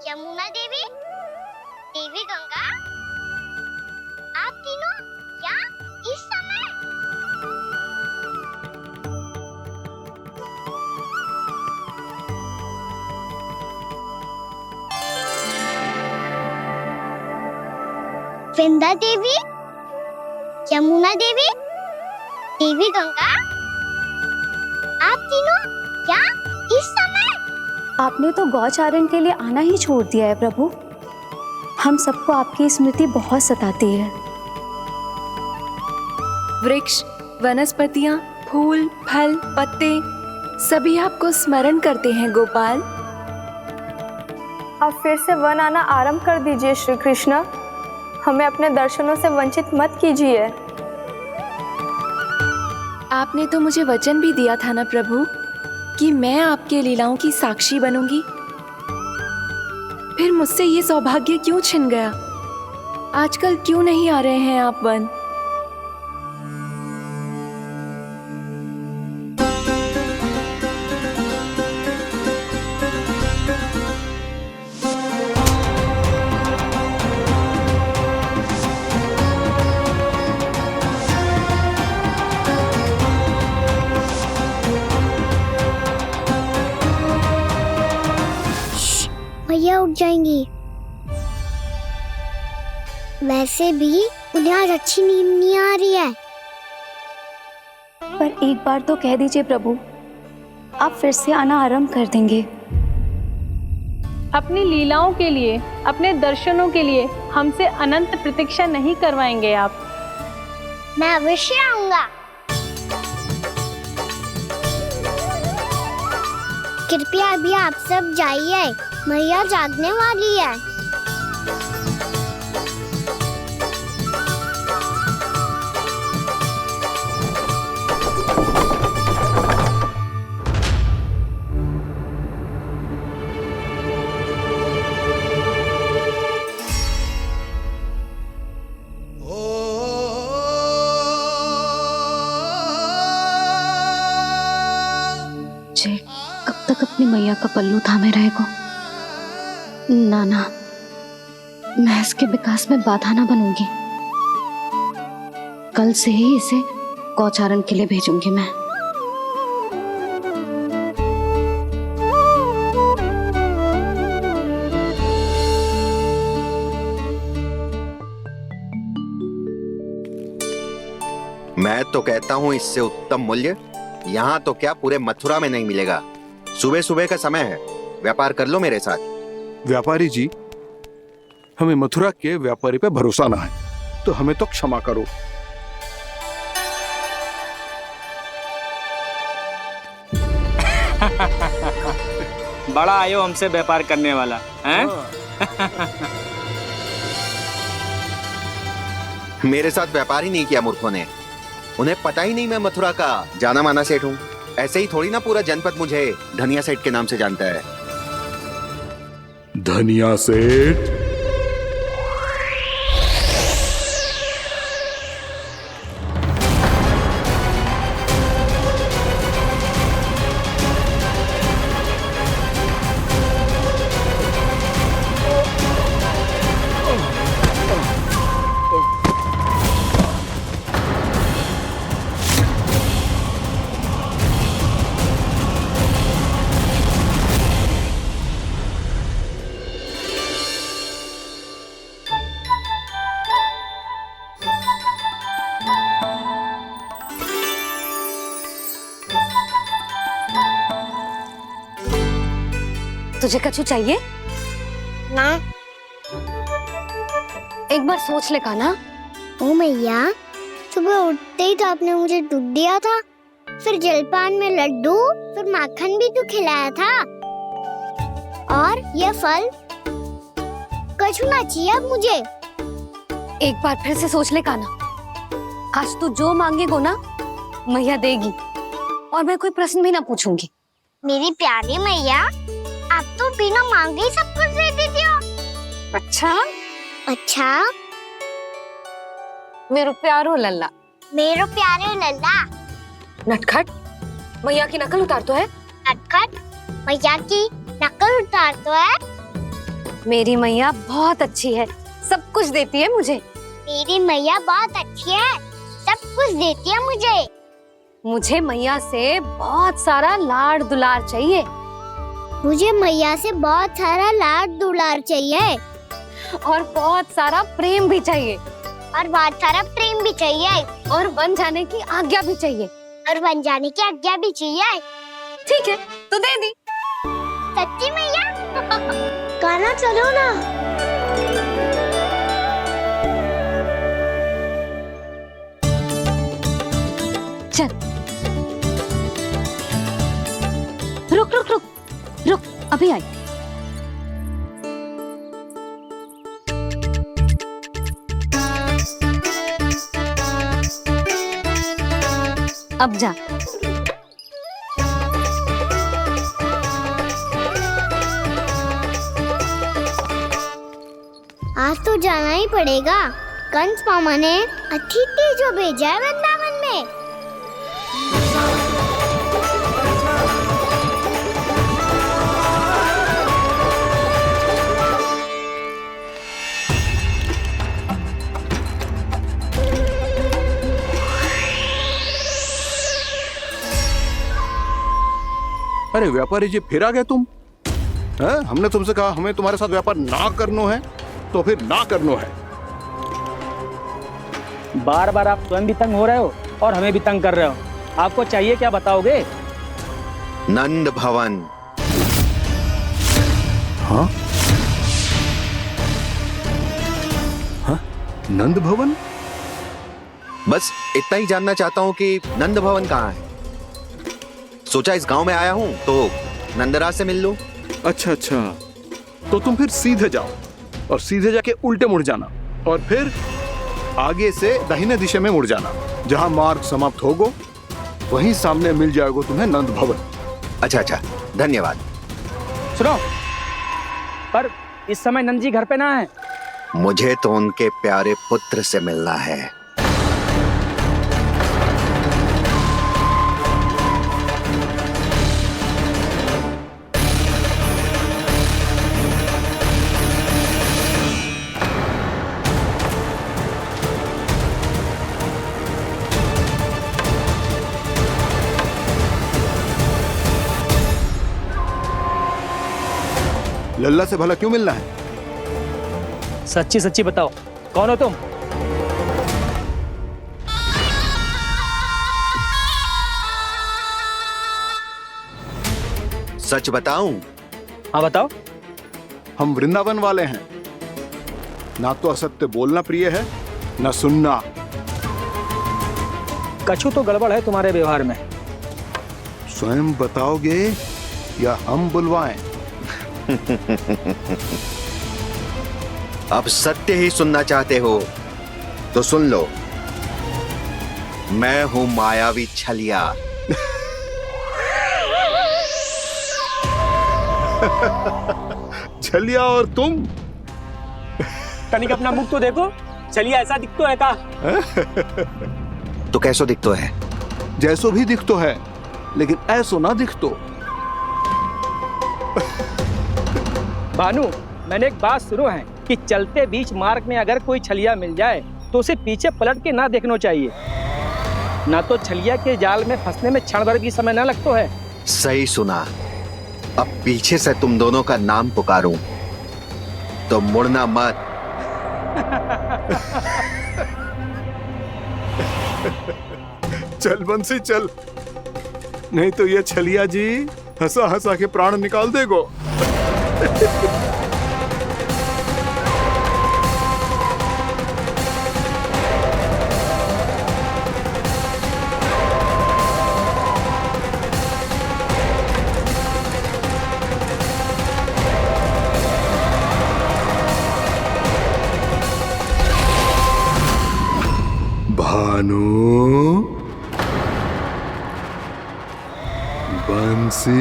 यमुना देवी, देवी गंगा, आप तीनों यहाँ इस समय? वृंदा देवी, यमुना देवी, देवी गंगा, आप तीनों यहाँ इस समय? आपने तो गौचारण के लिए आना ही छोड़ दिया है प्रभु। हम सबको आपकी स्मृति बहुत सताती है। वृक्ष, वनस्पतियां, फूल, फल, पत्ते सभी आपको स्मरण करते हैं गोपाल। अब फिर से वन आना आरंभ कर दीजिए श्री कृष्ण। हमें अपने दर्शनों से वंचित मत कीजिए। आपने तो मुझे वचन भी दिया था ना प्रभु कि मैं आपके लीलाओं की साक्षी बनूंगी। फिर मुझसे ये सौभाग्य क्यों छिन गया? आजकल क्यों नहीं आ रहे हैं आप वन? भैया उठ जाएंगी। वैसे भी उन्हें आज अच्छी नींद नहीं आ रही है। पर एक बार तो कह दीजिए प्रभु, आप फिर से आना आरंभ कर देंगे। अपनी लीलाओं के लिए, अपने दर्शनों के लिए हमसे अनंत प्रतीक्षा नहीं करवाएंगे आप? मैं अवश्य आऊंगा। कृपया अभी आप सब जाइए, मैया जागने वाली है। जे कब तक अपनी मैया का पल्लू थामे रहेगो? ना ना, मैं इसके विकास में बाधा ना बनूंगी। कल से ही इसे गौचारण के लिए भेजूंगी मैं। मैं तो कहता हूँ इससे उत्तम मूल्य यहाँ तो क्या पूरे मथुरा में नहीं मिलेगा। सुबह सुबह का समय है, व्यापार कर लो मेरे साथ। व्यापारी जी, हमें मथुरा के व्यापारी पे भरोसा ना है, तो हमें तो क्षमा करो। बड़ा आयो हमसे व्यापार करने वाला हैं? मेरे साथ व्यापार ही नहीं किया मूर्खों ने। उन्हें पता ही नहीं मैं मथुरा का जाना माना सेठ हूँ। ऐसे ही थोड़ी ना पूरा जनपद मुझे धनिया सेठ के नाम से जानता है। धनिया सेठ? तुझे कछु चाहिए? ना। एक बार सोच ले कान्हा। ओ मैया, सुबह उठते ही तो आपने मुझे दूध दिया था, फिर जलपान में लड्डू, फिर माखन भी तो खिलाया था, और ये फल कछु ना चाहिए अब मुझे। एक बार फिर से सोच ले कान्हा। आज तू जो मांगेगो ना, मैया देगी, और मैं कोई प्रश्न भी ना पूछूंगी। मेरी प्यारी मैया, आप तो बिना मांगे ही सब कुछ दे देती हो। अच्छा? अच्छा? मेरो प्यारो लल्ला। मेरो प्यारे लल्ला। नटखट, मैया की नकल उतार तो है। नटखट, मैया की नकल उतार तो है। मेरी मैया बहुत अच्छी है, सब कुछ देती है मुझे। मेरी मैया बहुत अच्छी है, सब कुछ देती है मुझे। मुझे मैया से बहुत सारा लाड़ दुलार चाहिए। मुझे मैया से बहुत सारा लाड दुलार चाहिए, और बहुत सारा प्रेम भी चाहिए, और बहुत सारा प्रेम भी चाहिए, और बन जाने की आज्ञा भी चाहिए, और बन जाने की आज्ञा भी चाहिए। ठीक है, तो दे दी। सच्ची मैया? गाना चलो ना। चल, रुक रुक रुक रुक, अभी आई। अब जा। आज तो जाना ही पड़ेगा। कंस मामा ने अतिथि जो भेजा है वृंदावन में। अरे व्यापारी जी, फिर आ गए तुम? है? हमने तुमसे कहा हमें तुम्हारे साथ व्यापार ना करनो है, तो फिर ना करनो है। बार बार आप स्वयं भी तंग हो रहे हो और हमें भी तंग कर रहे हो। आपको चाहिए क्या बताओगे? नंद भवन। हाँ? हाँ? नंद भवन? बस इतना ही जानना चाहता हूँ कि नंद भवन कहाँ है। सोचा इस गांव में आया हूँ तो नंदराज से मिल लूं। अच्छा अच्छा, तो तुम फिर सीधे जाओ और सीधे जाके उल्टे मुड़ जाना और फिर आगे से दाहिने दिशा में मुड़ जाना। जहां मार्ग समाप्त होगो वहीं सामने मिल जाएगा तुम्हें नंद भवन। अच्छा अच्छा, धन्यवाद। सुनो, पर इस समय नंद जी घर पे ना है। मुझे तो उनके प्यारे पुत्र से मिलना है। लल्ला से भला क्यों मिलना है? सच्ची सच्ची बताओ, कौन हो तुम? सच बताऊं? हाँ बताओ। हम वृंदावन वाले हैं। ना तो असत्य बोलना प्रिय है, ना सुनना। कछु तो गड़बड़ है तुम्हारे व्यवहार में। स्वयं बताओगे या हम बुलवाएं? अब सत्य ही सुनना चाहते हो तो सुन लो। मैं हूं मायावी छलिया। छलिया और तुम? तनिक अपना मुख तो देखो, छलिया ऐसा दिखतो है का? तो कैसो दिखतो है? जैसो भी दिखतो है, लेकिन ऐसो ना दिखतो। भानु, मैंने एक बात सुनो है कि चलते बीच मार्ग में अगर कोई छलिया मिल जाए तो उसे पीछे पलट के ना देखना चाहिए, ना तो छलिया के जाल में फंसने में क्षण भर भी समय ना लगता है। सही सुना। अब पीछे से तुम दोनों का नाम पुकारूं तो मुड़ना मत। चल बंसी चल, नहीं तो ये छलिया जी हंसा हंसा के प्राण निकाल देगो। भानु, बंसी।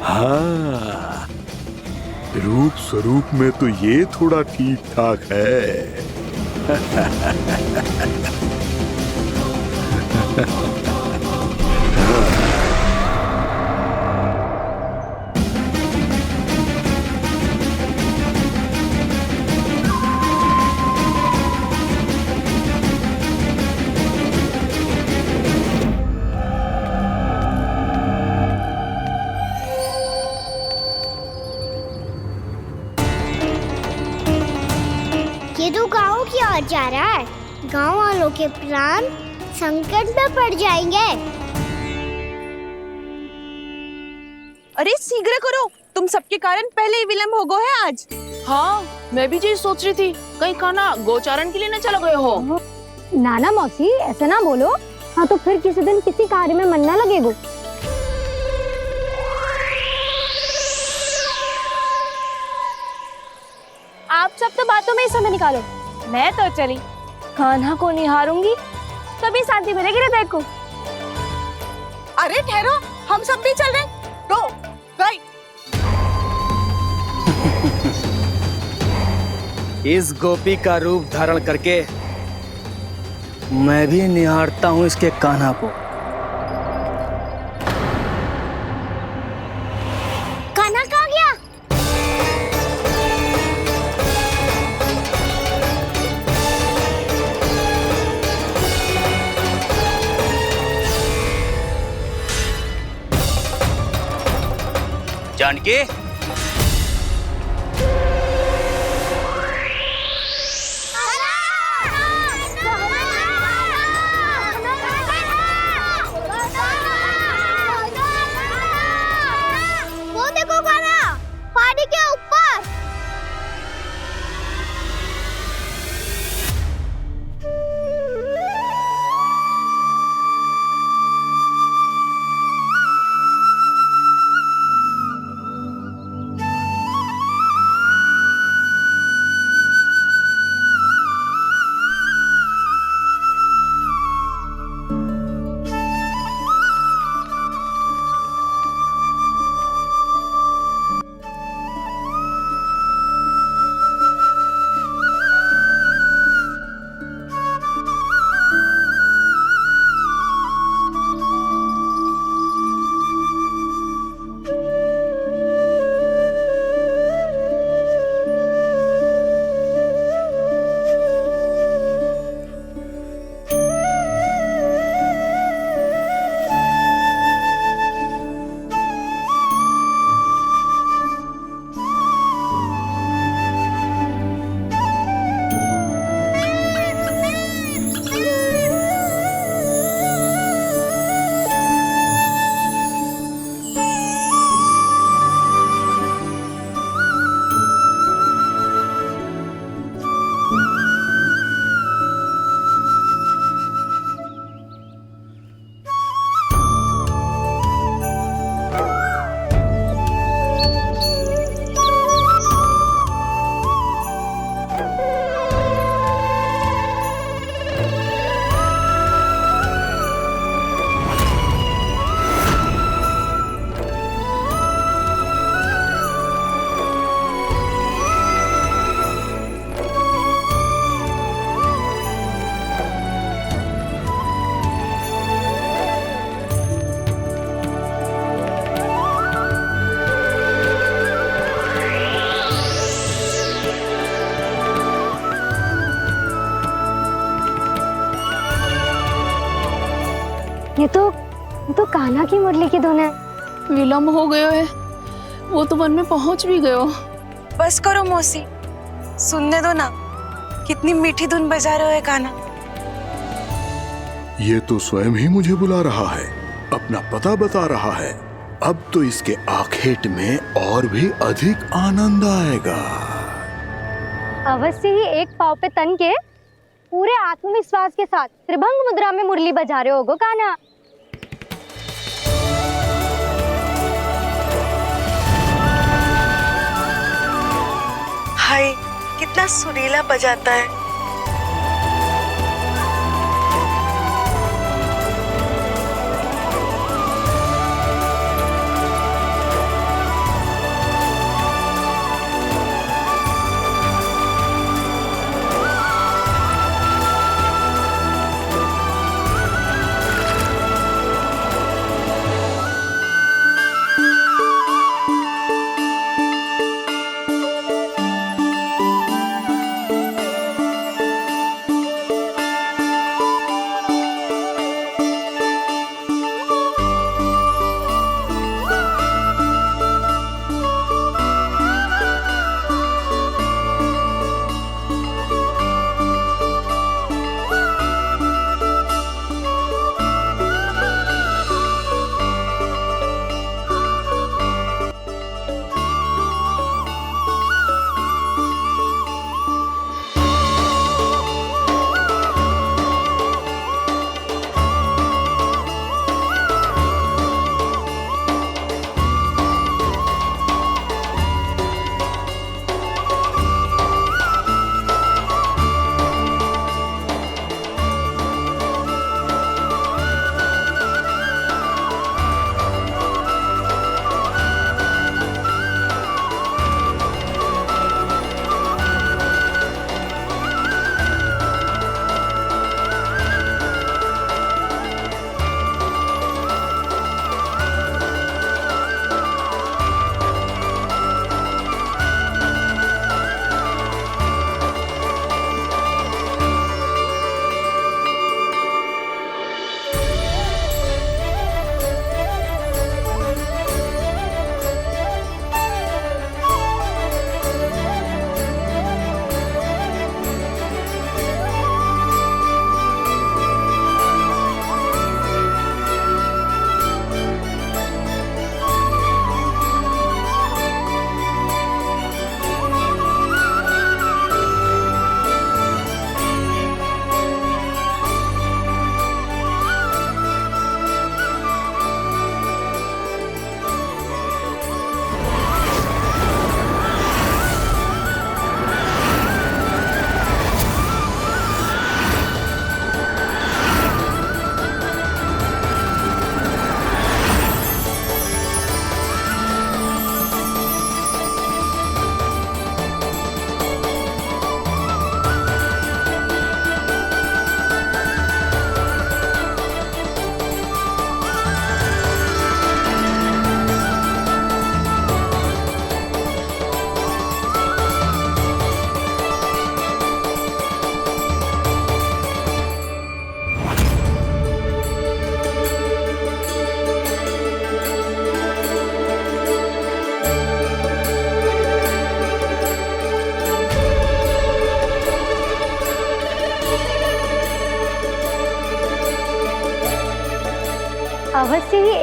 हाँ, रूप स्वरूप में तो ये थोड़ा ठीक ठाक है। ये तो गाँव की ओर जा रहा है। गाँव वालों के प्राण संकट में पड़ जाएंगे। अरे शीघ्र करो, तुम सबके कारण पहले ही विलंब हो गया है आज। हाँ, मैं भी यही सोच रही थी, कहीं खाना गोचारण के लिए न चला गए हो। नाना मौसी ऐसे ना बोलो। हाँ तो फिर किसी दिन किसी कार्य में मन ना लगेगो। आप सब तो बातों में ही समय निकालो। मैं तो चली कान्हा को निहारूंगी, तभी शांति मिलेगी हृदय को। अरे ठहरो, हम सब भी चल रहे। रो गई। इस गोपी का रूप धारण करके मैं भी निहारता हूँ इसके कान्हा को। कान्हा कहाँ गया? जानकी, वो देखो कान्हा, पहाड़ी के ऊपर। ये तो कान्हा की मुरली की धुन है। विलम्ब हो गयो है, वो तो वन में पहुंच भी गयो। बस करो मौसी, सुनने दो ना, कितनी मीठी धुन बजा रहे हो कान्हा। ये तो स्वयं ही मुझे बुला रहा है, अपना पता बता रहा है। अब तो इसके आखेट में और भी अधिक आनंद आएगा। अवश्य ही एक पाव पे तन के पूरे आत्मविश्वास के साथ त्रिभंग मुद्रा में मुरली बजा रहे होगो कान्हा। हाय, कितना सुरीला बजाता है।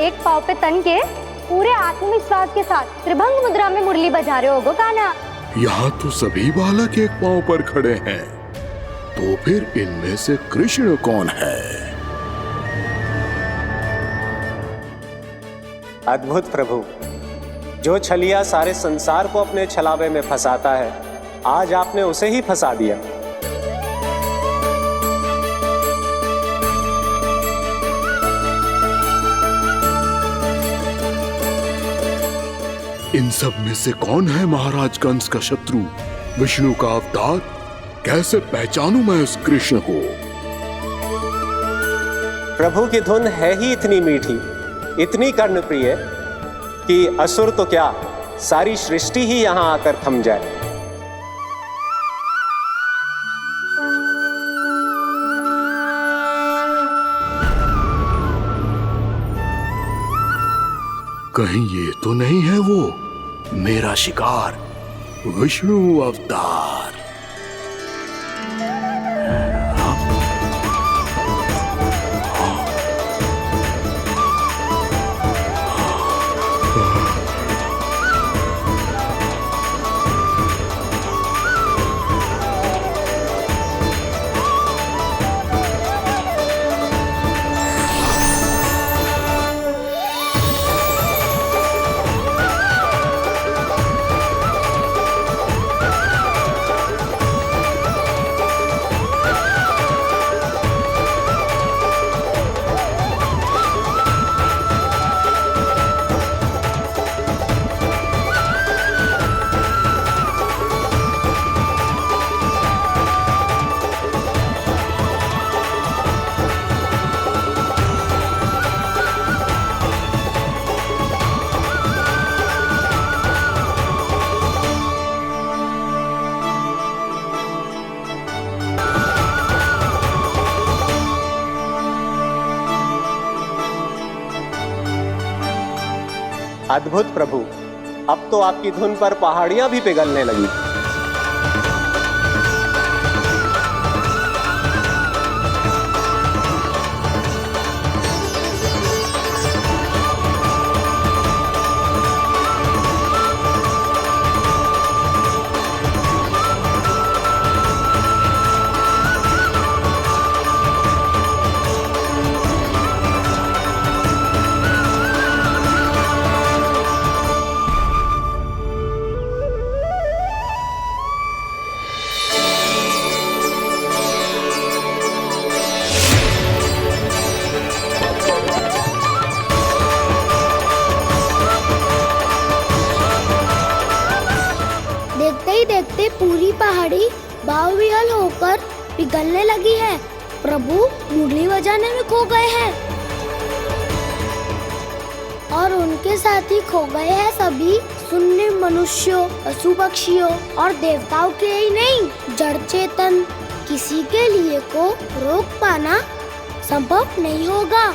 एक पाव पे तन के पूरे आत्मविश्वास के साथ त्रिभंग मुद्रा में मुरली बजा रहे हो गो कान्हा। यहाँ तो सभी बालक एक पांव पर खड़े हैं, तो फिर इनमें से कृष्ण कौन है? अद्भुत प्रभु, जो छलिया सारे संसार को अपने छलावे में फंसाता है, आज आपने उसे ही फंसा दिया। इन सब में से कौन है महाराज कंस का शत्रु, विष्णु का अवतार? कैसे पहचानूं मैं उस कृष्ण को? प्रभु की धुन है ही इतनी मीठी, इतनी कर्णप्रिय कि असुर तो क्या, सारी सृष्टि ही यहां आकर थम जाए। कहीं ये तो नहीं है वो मेरा शिकार, विष्णु अवतार? अद्भुत प्रभु, अब तो आपकी धुन पर पहाड़ियां भी पिघलने लगी। देखते पूरी पहाड़ी बावविहल होकर पिघलने लगी है। प्रभु मुरली बजाने में खो गए हैं और उनके साथ ही खो गए हैं सभी सुनने मनुष्यों, पशु पक्षियों और देवताओं के ही नहीं, जड़ चेतन किसी के लिए को रोक पाना संभव नहीं होगा।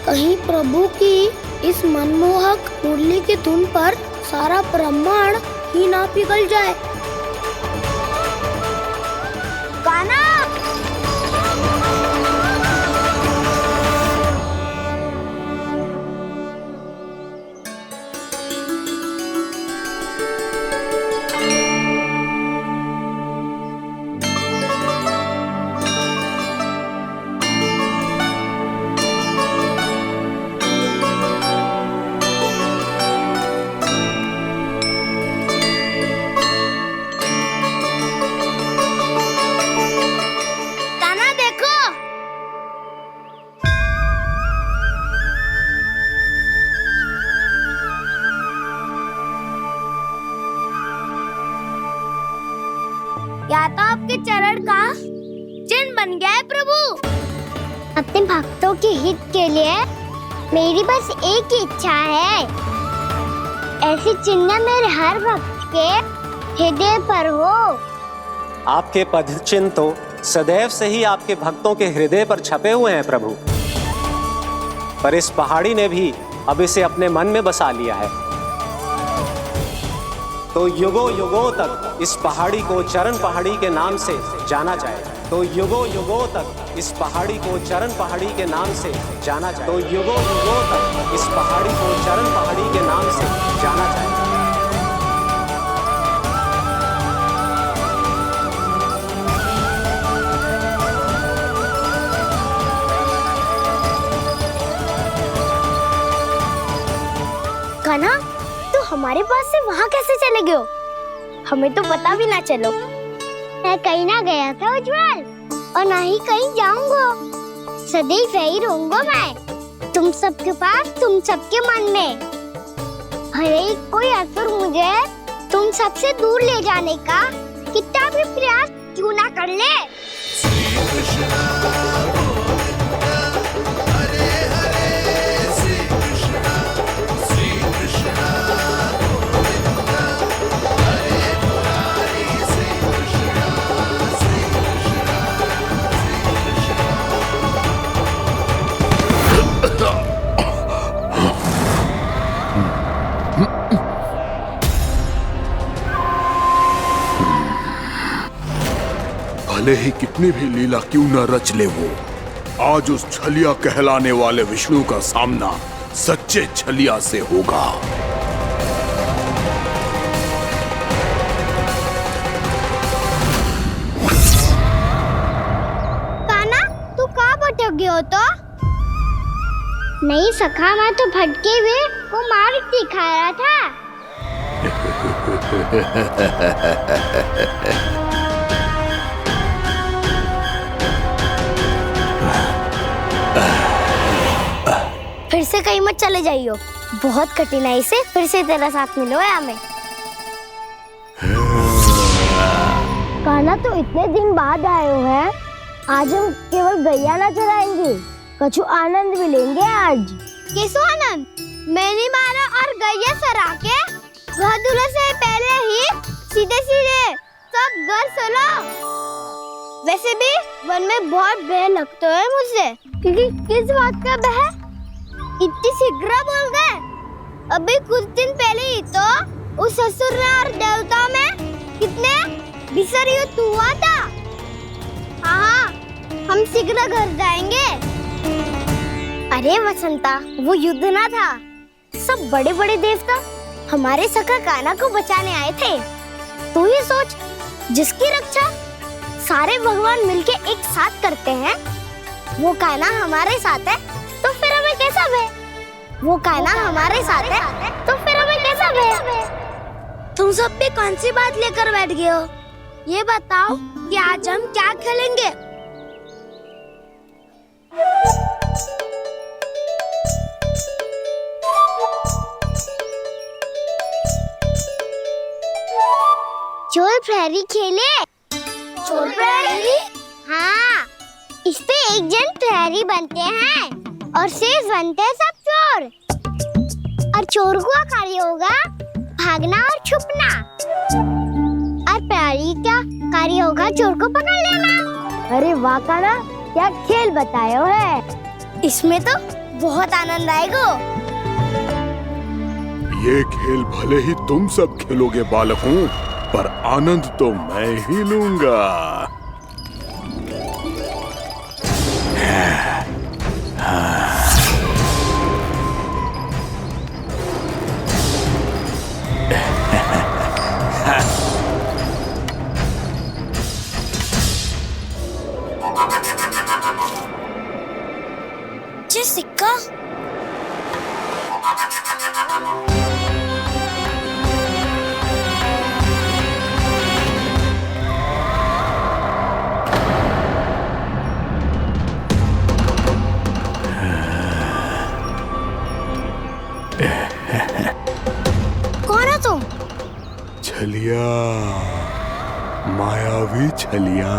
कहीं प्रभु की इस मनमोहक मुरली की धुन पर सारा ब्रह्मांड ही ना पिघल जाए। गाना या तो आपके चरण का चिन्ह बन गया है प्रभु। अपने भक्तों के हित के लिए मेरी बस एक ही इच्छा है, ऐसी चिन्ह मेरे हर भक्त के हृदय पर हो। आपके पद चिन्ह तो सदैव से ही आपके भक्तों के हृदय पर छपे हुए हैं प्रभु, पर इस पहाड़ी ने भी अब इसे अपने मन में बसा लिया है, तो युगों युगों तक इस पहाड़ी को चरण पहाड़ी के नाम से जाना जाएगा। तो युगों युगों तक इस पहाड़ी को चरण पहाड़ी के नाम से जाना जाए। तो युगों युगों तक इस पहाड़ी को चरण पहाड़ी के नाम से जाना जाए। कान्हा, तू हमारे पास से वहाँ कैसे चले गए हो? हमें तो पता भी ना चलो। मैं कहीं ना गया था उज्जवल, और ना ही कहीं जाऊंगा। सदैव यही रहूंगा मैं, तुम सबके पास, तुम सबके मन में। भले ही कोई असुर मुझे तुम सबसे दूर ले जाने का कितना भी प्रयास क्यों ना कर ले। भले ही कितनी भी लीला क्यों न रच ले वो, आज उस छलिया कहलाने वाले विष्णु का सामना सच्चे छलिया से होगा। कान्हा, तू कहाँ भटक गए हो तो? नहीं सखा, मैं तो भटके हुए को मार्ग दिखा रहा था। फिर से कहीं मत चले जाइयो, बहुत कठिनाई से फिर से तेरा साथ मिलो है हमें। कान्हा, तो इतने दिन बाद आए हो हैं, आज हम केवल गैया ना चराएंगे, कछु आनंद भी लेंगे आज। किसो आनंद? मैंने मारा और गैया सरा के वह दूल्हे से पहले ही सीधे सीधे सब घर चलो। वैसे भी वन में बहुत भय लगता है मुझे, क्योंकि किस बात का भय? इतनी शीघ्र बोल गए। अभी कुछ दिन पहले ही तो उस असुर में और देवताओं में कितने भीषण युद्ध हुआ था। हाँ, हम शीघ्र घर जाएंगे। अरे वसंता, वो युद्ध ना था, सब बड़े बड़े देवता हमारे सखा कान्हा को बचाने आए थे। तू ही सोच, जिसकी रक्षा सारे भगवान मिलके एक साथ करते हैं, वो कान्हा हमारे साथ है, तो फिर हमें कैसा भय? वो कान्हा हमारे साथ है, तो फिर हमें कैसा भय? तुम सब भी कौन सी बात लेकर बैठ गए हो? ये बताओ कि आज हम क्या खेलेंगे? चोर प्रहरी खेले? चोर प्रहरी? हाँ, इस पे एक जन प्रहरी बनते हैं और शेष बनते हैं सब चोर। और चोर का कार्य होगा भागना और छुपना, और प्रहरी का कार्य होगा चोर को पकड़ लेना। अरे वाह कान्हा, क्या खेल बताए है। इसमें तो बहुत आनंद आएगा। ये खेल भले ही तुम सब खेलोगे बालकों, पर आनंद तो मैं ही लूंगा। ये सिक्का कौन हो तुम? छलिया, मायावी छलिया।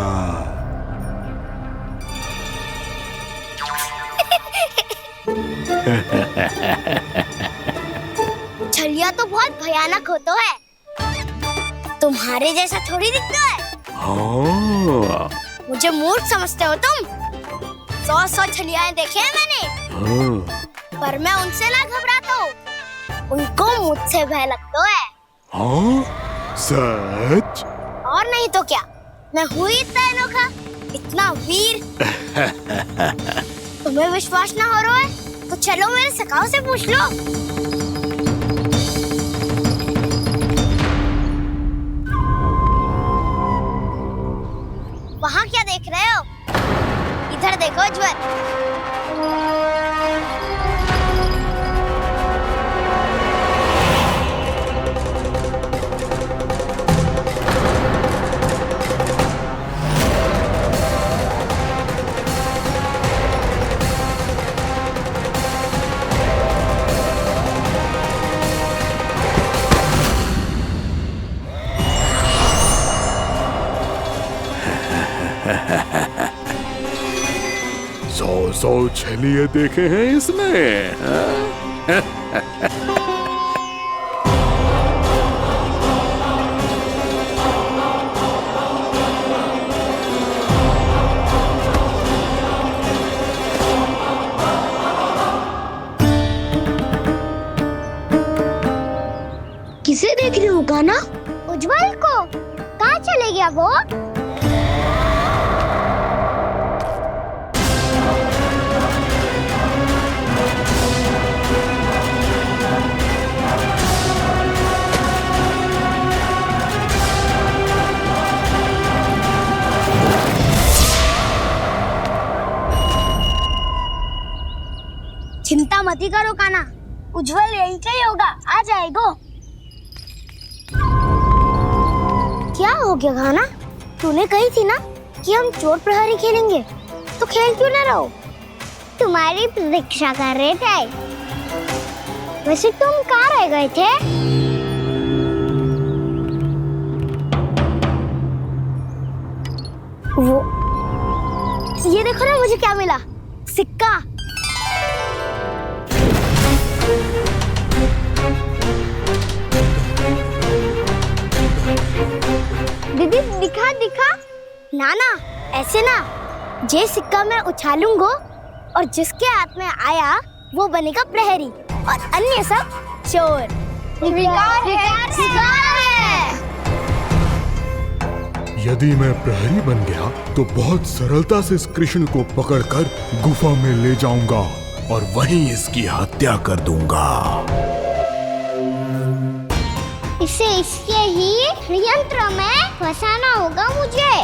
छलिया तो बहुत भयानक होता है, तुम्हारे जैसा थोड़ी दिखता है। हाँ। मुझे मूर्ख समझते हो तुम? 100 छलियाएं देखे हैं मैंने। हाँ। पर मैं उनसे ना घबराता हूँ, उनको मुझसे भय लगता है। हाँ? सच? और नहीं तो क्या, मैं हूँ इतना अनोखा इतना वीर। तुम्हें विश्वास ना हो रहा है तो चलो मेरे सखाओं से पूछ लो। वहाँ क्या देख रहे हो? इधर देखो उज्जवल। सौ छलिए देखे हैं इसने। किसे देख रही हो कान्हा? उज्जवल को। कहाँ चले गया वो? चिंता मत करो कान्हा, उज्जवल यही चाहिए होगा, आ जाएगा। क्या हो गया कान्हा? तूने कही थी ना कि हम चोर प्रहरी खेलेंगे, तो खेल क्यों ना रहो? तुम्हारी प्रतीक्षा कर रहे थे। वैसे तुम कहाँ रह गए थे? वो ये देखो ना, मुझे क्या मिला? सिक्का। दीदी दिखा दिखा। ना ना, ऐसे ना। जे सिक्का मैं उछालूंगा और जिसके हाथ में आया वो बनेगा प्रहरी और अन्य सब चोर। शिकार है। यदि मैं प्रहरी बन गया तो बहुत सरलता से इस कृष्ण को पकड़कर गुफा में ले जाऊंगा और वहीं इसकी हत्या कर दूंगा। इसे इसके ही यंत्र में फंसाना होगा मुझे।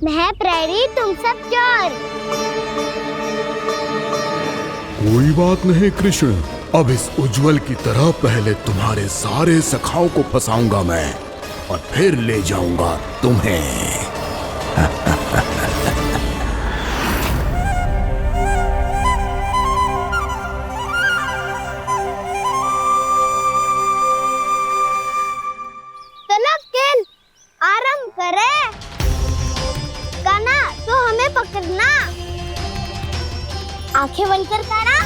मैं प्रहरी, तुम सब चोर। कोई बात नहीं कृष्ण, अब इस उज्जवल की तरह पहले तुम्हारे सारे सखाओं को फंसाऊंगा मैं और फिर ले जाऊंगा तुम्हें। चलो खेल आरंभ करें। कान्हा तो हमें पकड़ना। आंखें बंद कर कान्हा।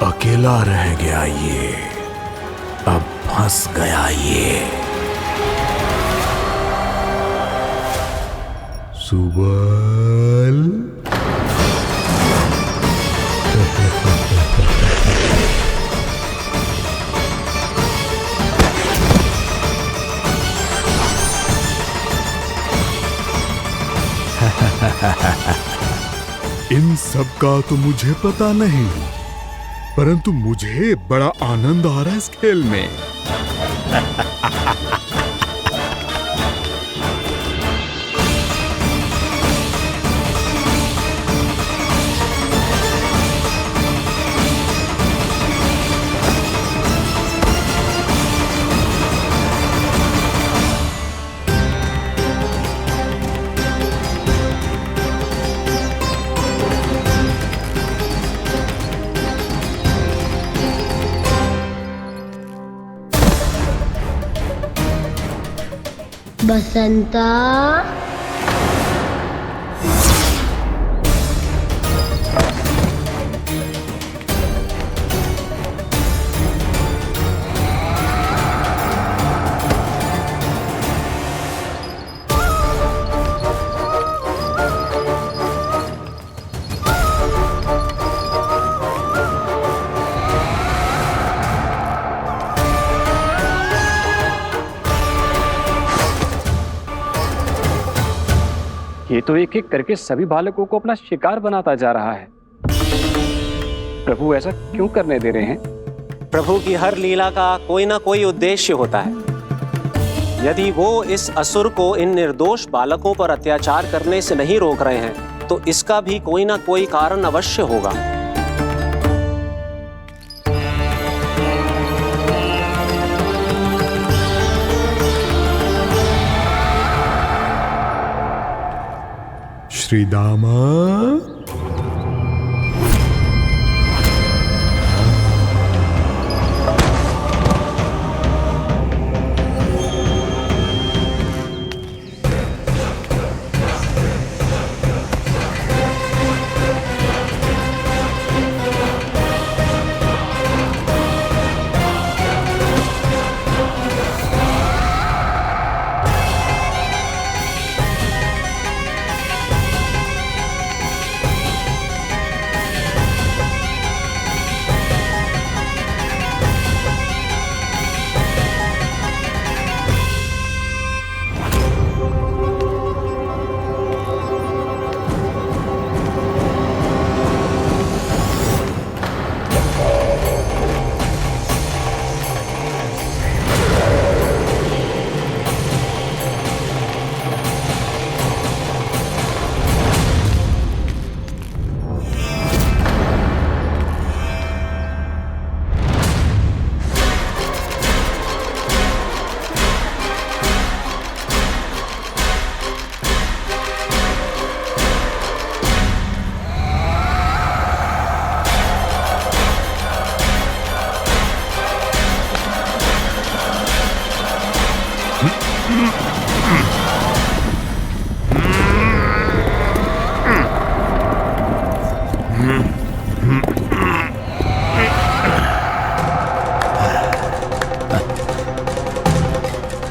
अकेला रह गया ये, अब फंस गया ये। सुबल। इन सब का तो मुझे पता नहीं, परंतु मुझे बड़ा आनंद आ रहा है इस खेल में। बसंता, ये तो एक एक करके सभी बालकों को अपना शिकार बनाता जा रहा है। प्रभु ऐसा क्यों करने दे रहे हैं? प्रभु की हर लीला का कोई ना कोई उद्देश्य होता है। यदि वो इस असुर को इन निर्दोष बालकों पर अत्याचार करने से नहीं रोक रहे हैं तो इसका भी कोई ना कोई कारण अवश्य होगा। श्री दामा,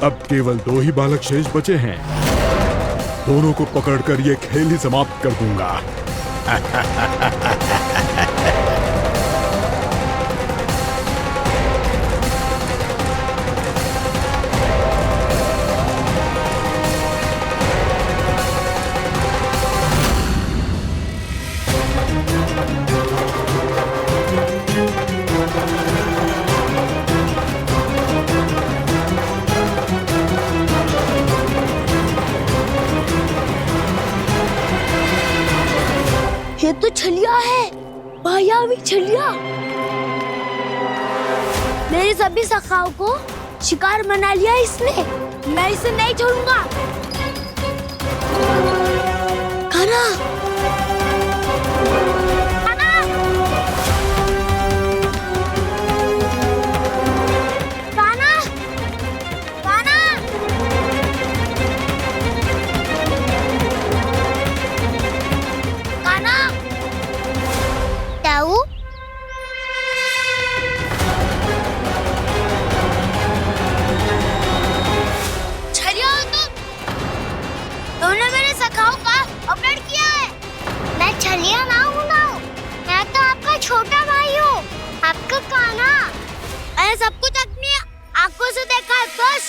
अब केवल 2 ही बालक शेष बचे हैं। दोनों को पकड़कर ये खेल ही समाप्त कर दूंगा। ये तो छलिया है, मायावी छलिया। मेरे सभी सखाओं को शिकार बना लिया इसने। मैं इसे नहीं छोड़ूंगा। कान्हा, कान्हा, कान्हा, कान्हा। कान्हा, ताऊ, छलिया हो तुम। तुमने मेरे सखाओं का अपहरण किया है। मैं छलिया ना हूँ ना, मैं तो आपका छोटा भाई हूँ, आपका कान्हा। मैंने सब कुछ अपनी आंखों से देखा है। बस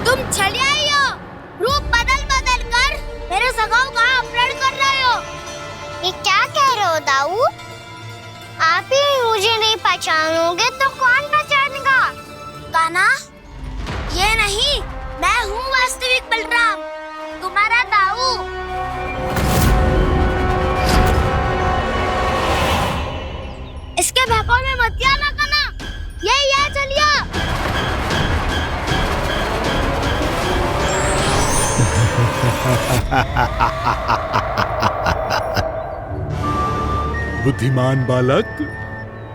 तुम छलिया ही हो। रूप बदल बदल कर मेरे सखाओं का अपहरण कर रहे हो। ये क्या कह रहे हो दाऊ? आप ही मुझे नहीं पहचानोगे तो कौन पहचानेगा? कान्हा, ये नहीं, मैं हूँ वास्तविक बलराम, तुम्हारा दाऊ। इसके बहकावे में मत आना कान्हा, यही है छलिया। बुद्धिमान बालक,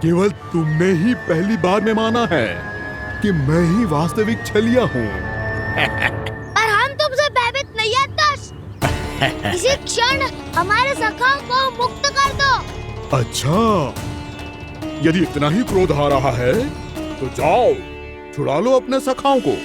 केवल तुमने ही पहली बार में माना है कि मैं ही वास्तविक छलिया हूँ। पर हम तो इसी क्षण हमारे सखाओं को मुक्त कर दो। अच्छा, यदि इतना ही क्रोध आ रहा है तो जाओ छुड़ा लो अपने सखाओं को।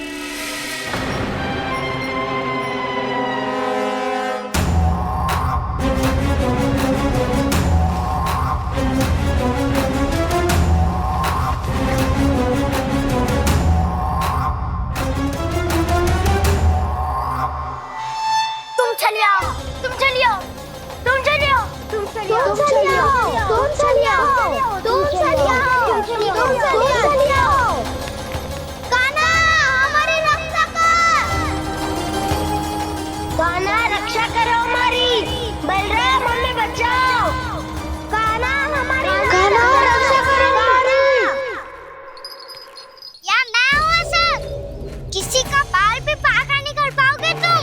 किसी का बाल भी पाका नहीं कर पाओगे तुम।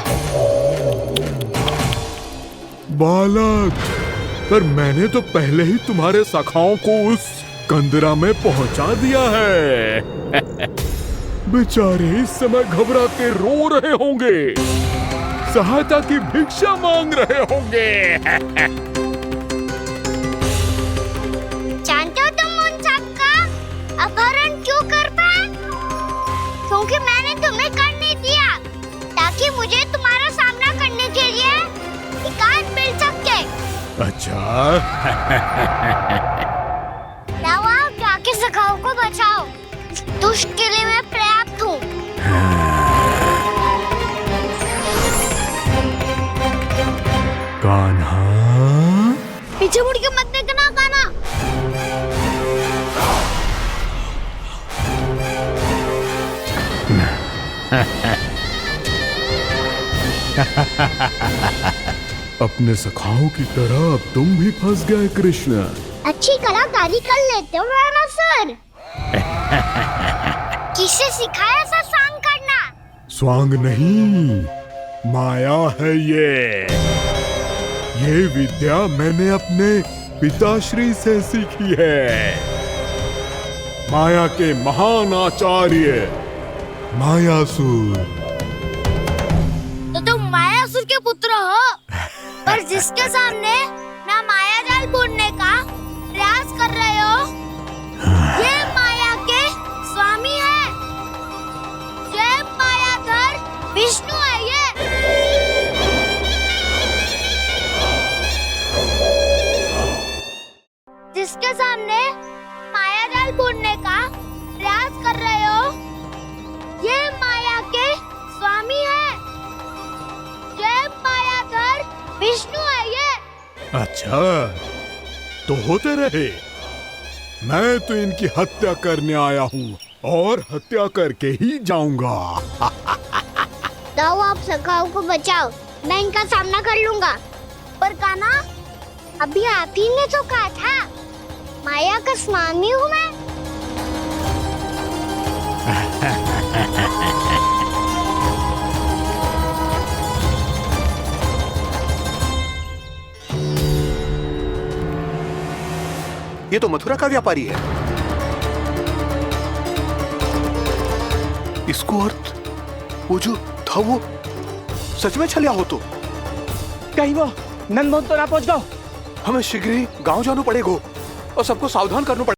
बालक, पर मैंने तो पहले ही तुम्हारे सखाओं को उस कंदरा में पहुंचा दिया है। बेचारे इस समय घबरा के रो रहे होंगे, सहायता की भिक्षा मांग रहे होंगे। जानते हो तुम उन सबका अपहरण क्यों कर पाए? क्योंकि मैंने तुम्हें कर नहीं दिया, ताकि मुझे तुम्हारा सामना करने के लिए विकास मिल सके। अच्छा। जाओ जाके सखाओं को बचाओ, दुष्ट के लिए मैं पर्याप्त हूँ। कान्हा, पीछे मुड़ के मत देखना कान्हा। अपने सखाओं की तरह अब तुम भी फंस गए कृष्ण। अच्छी कलाकारी कर लेते हो रावणासुर। किससे सिखाया ऐसा स्वांग करना? स्वांग नहीं, माया है ये विद्या मैंने अपने पिताश्री से सीखी है। माया के महान आचार्य मायासुर। तो तुम मायासुर के पुत्र हो, पर जिसके सामने मैं माया जाल बुनने का प्रयास कर रहे हो, ये माया के स्वामी है। ये मायाधर विष्णु है। ये जिसके सामने माया जाल बुनने का प्रयास कर रहे हो, ये माया के स्वामी है। ये मायाधर विष्णु है। ये अच्छा, तो होते रहे। मैं तो इनकी हत्या करने आया हूँ और हत्या करके ही जाऊंगा। जाओ आप सखाओं को बचाओ, मैं इनका सामना कर लूंगा। पर कान्हा, अभी आप ही ने तो कहा था माया का स्वामी हूँ मैं। ये तो मथुरा का व्यापारी है। इसको अर्थ वो जो था वो सच में छलिया हो तो कहीं वो नंदमोहन तो ना पहुंच गो। हमें शीघ्र ही गांव जाना पड़ेगा और सबको सावधान करना पड़ेगा।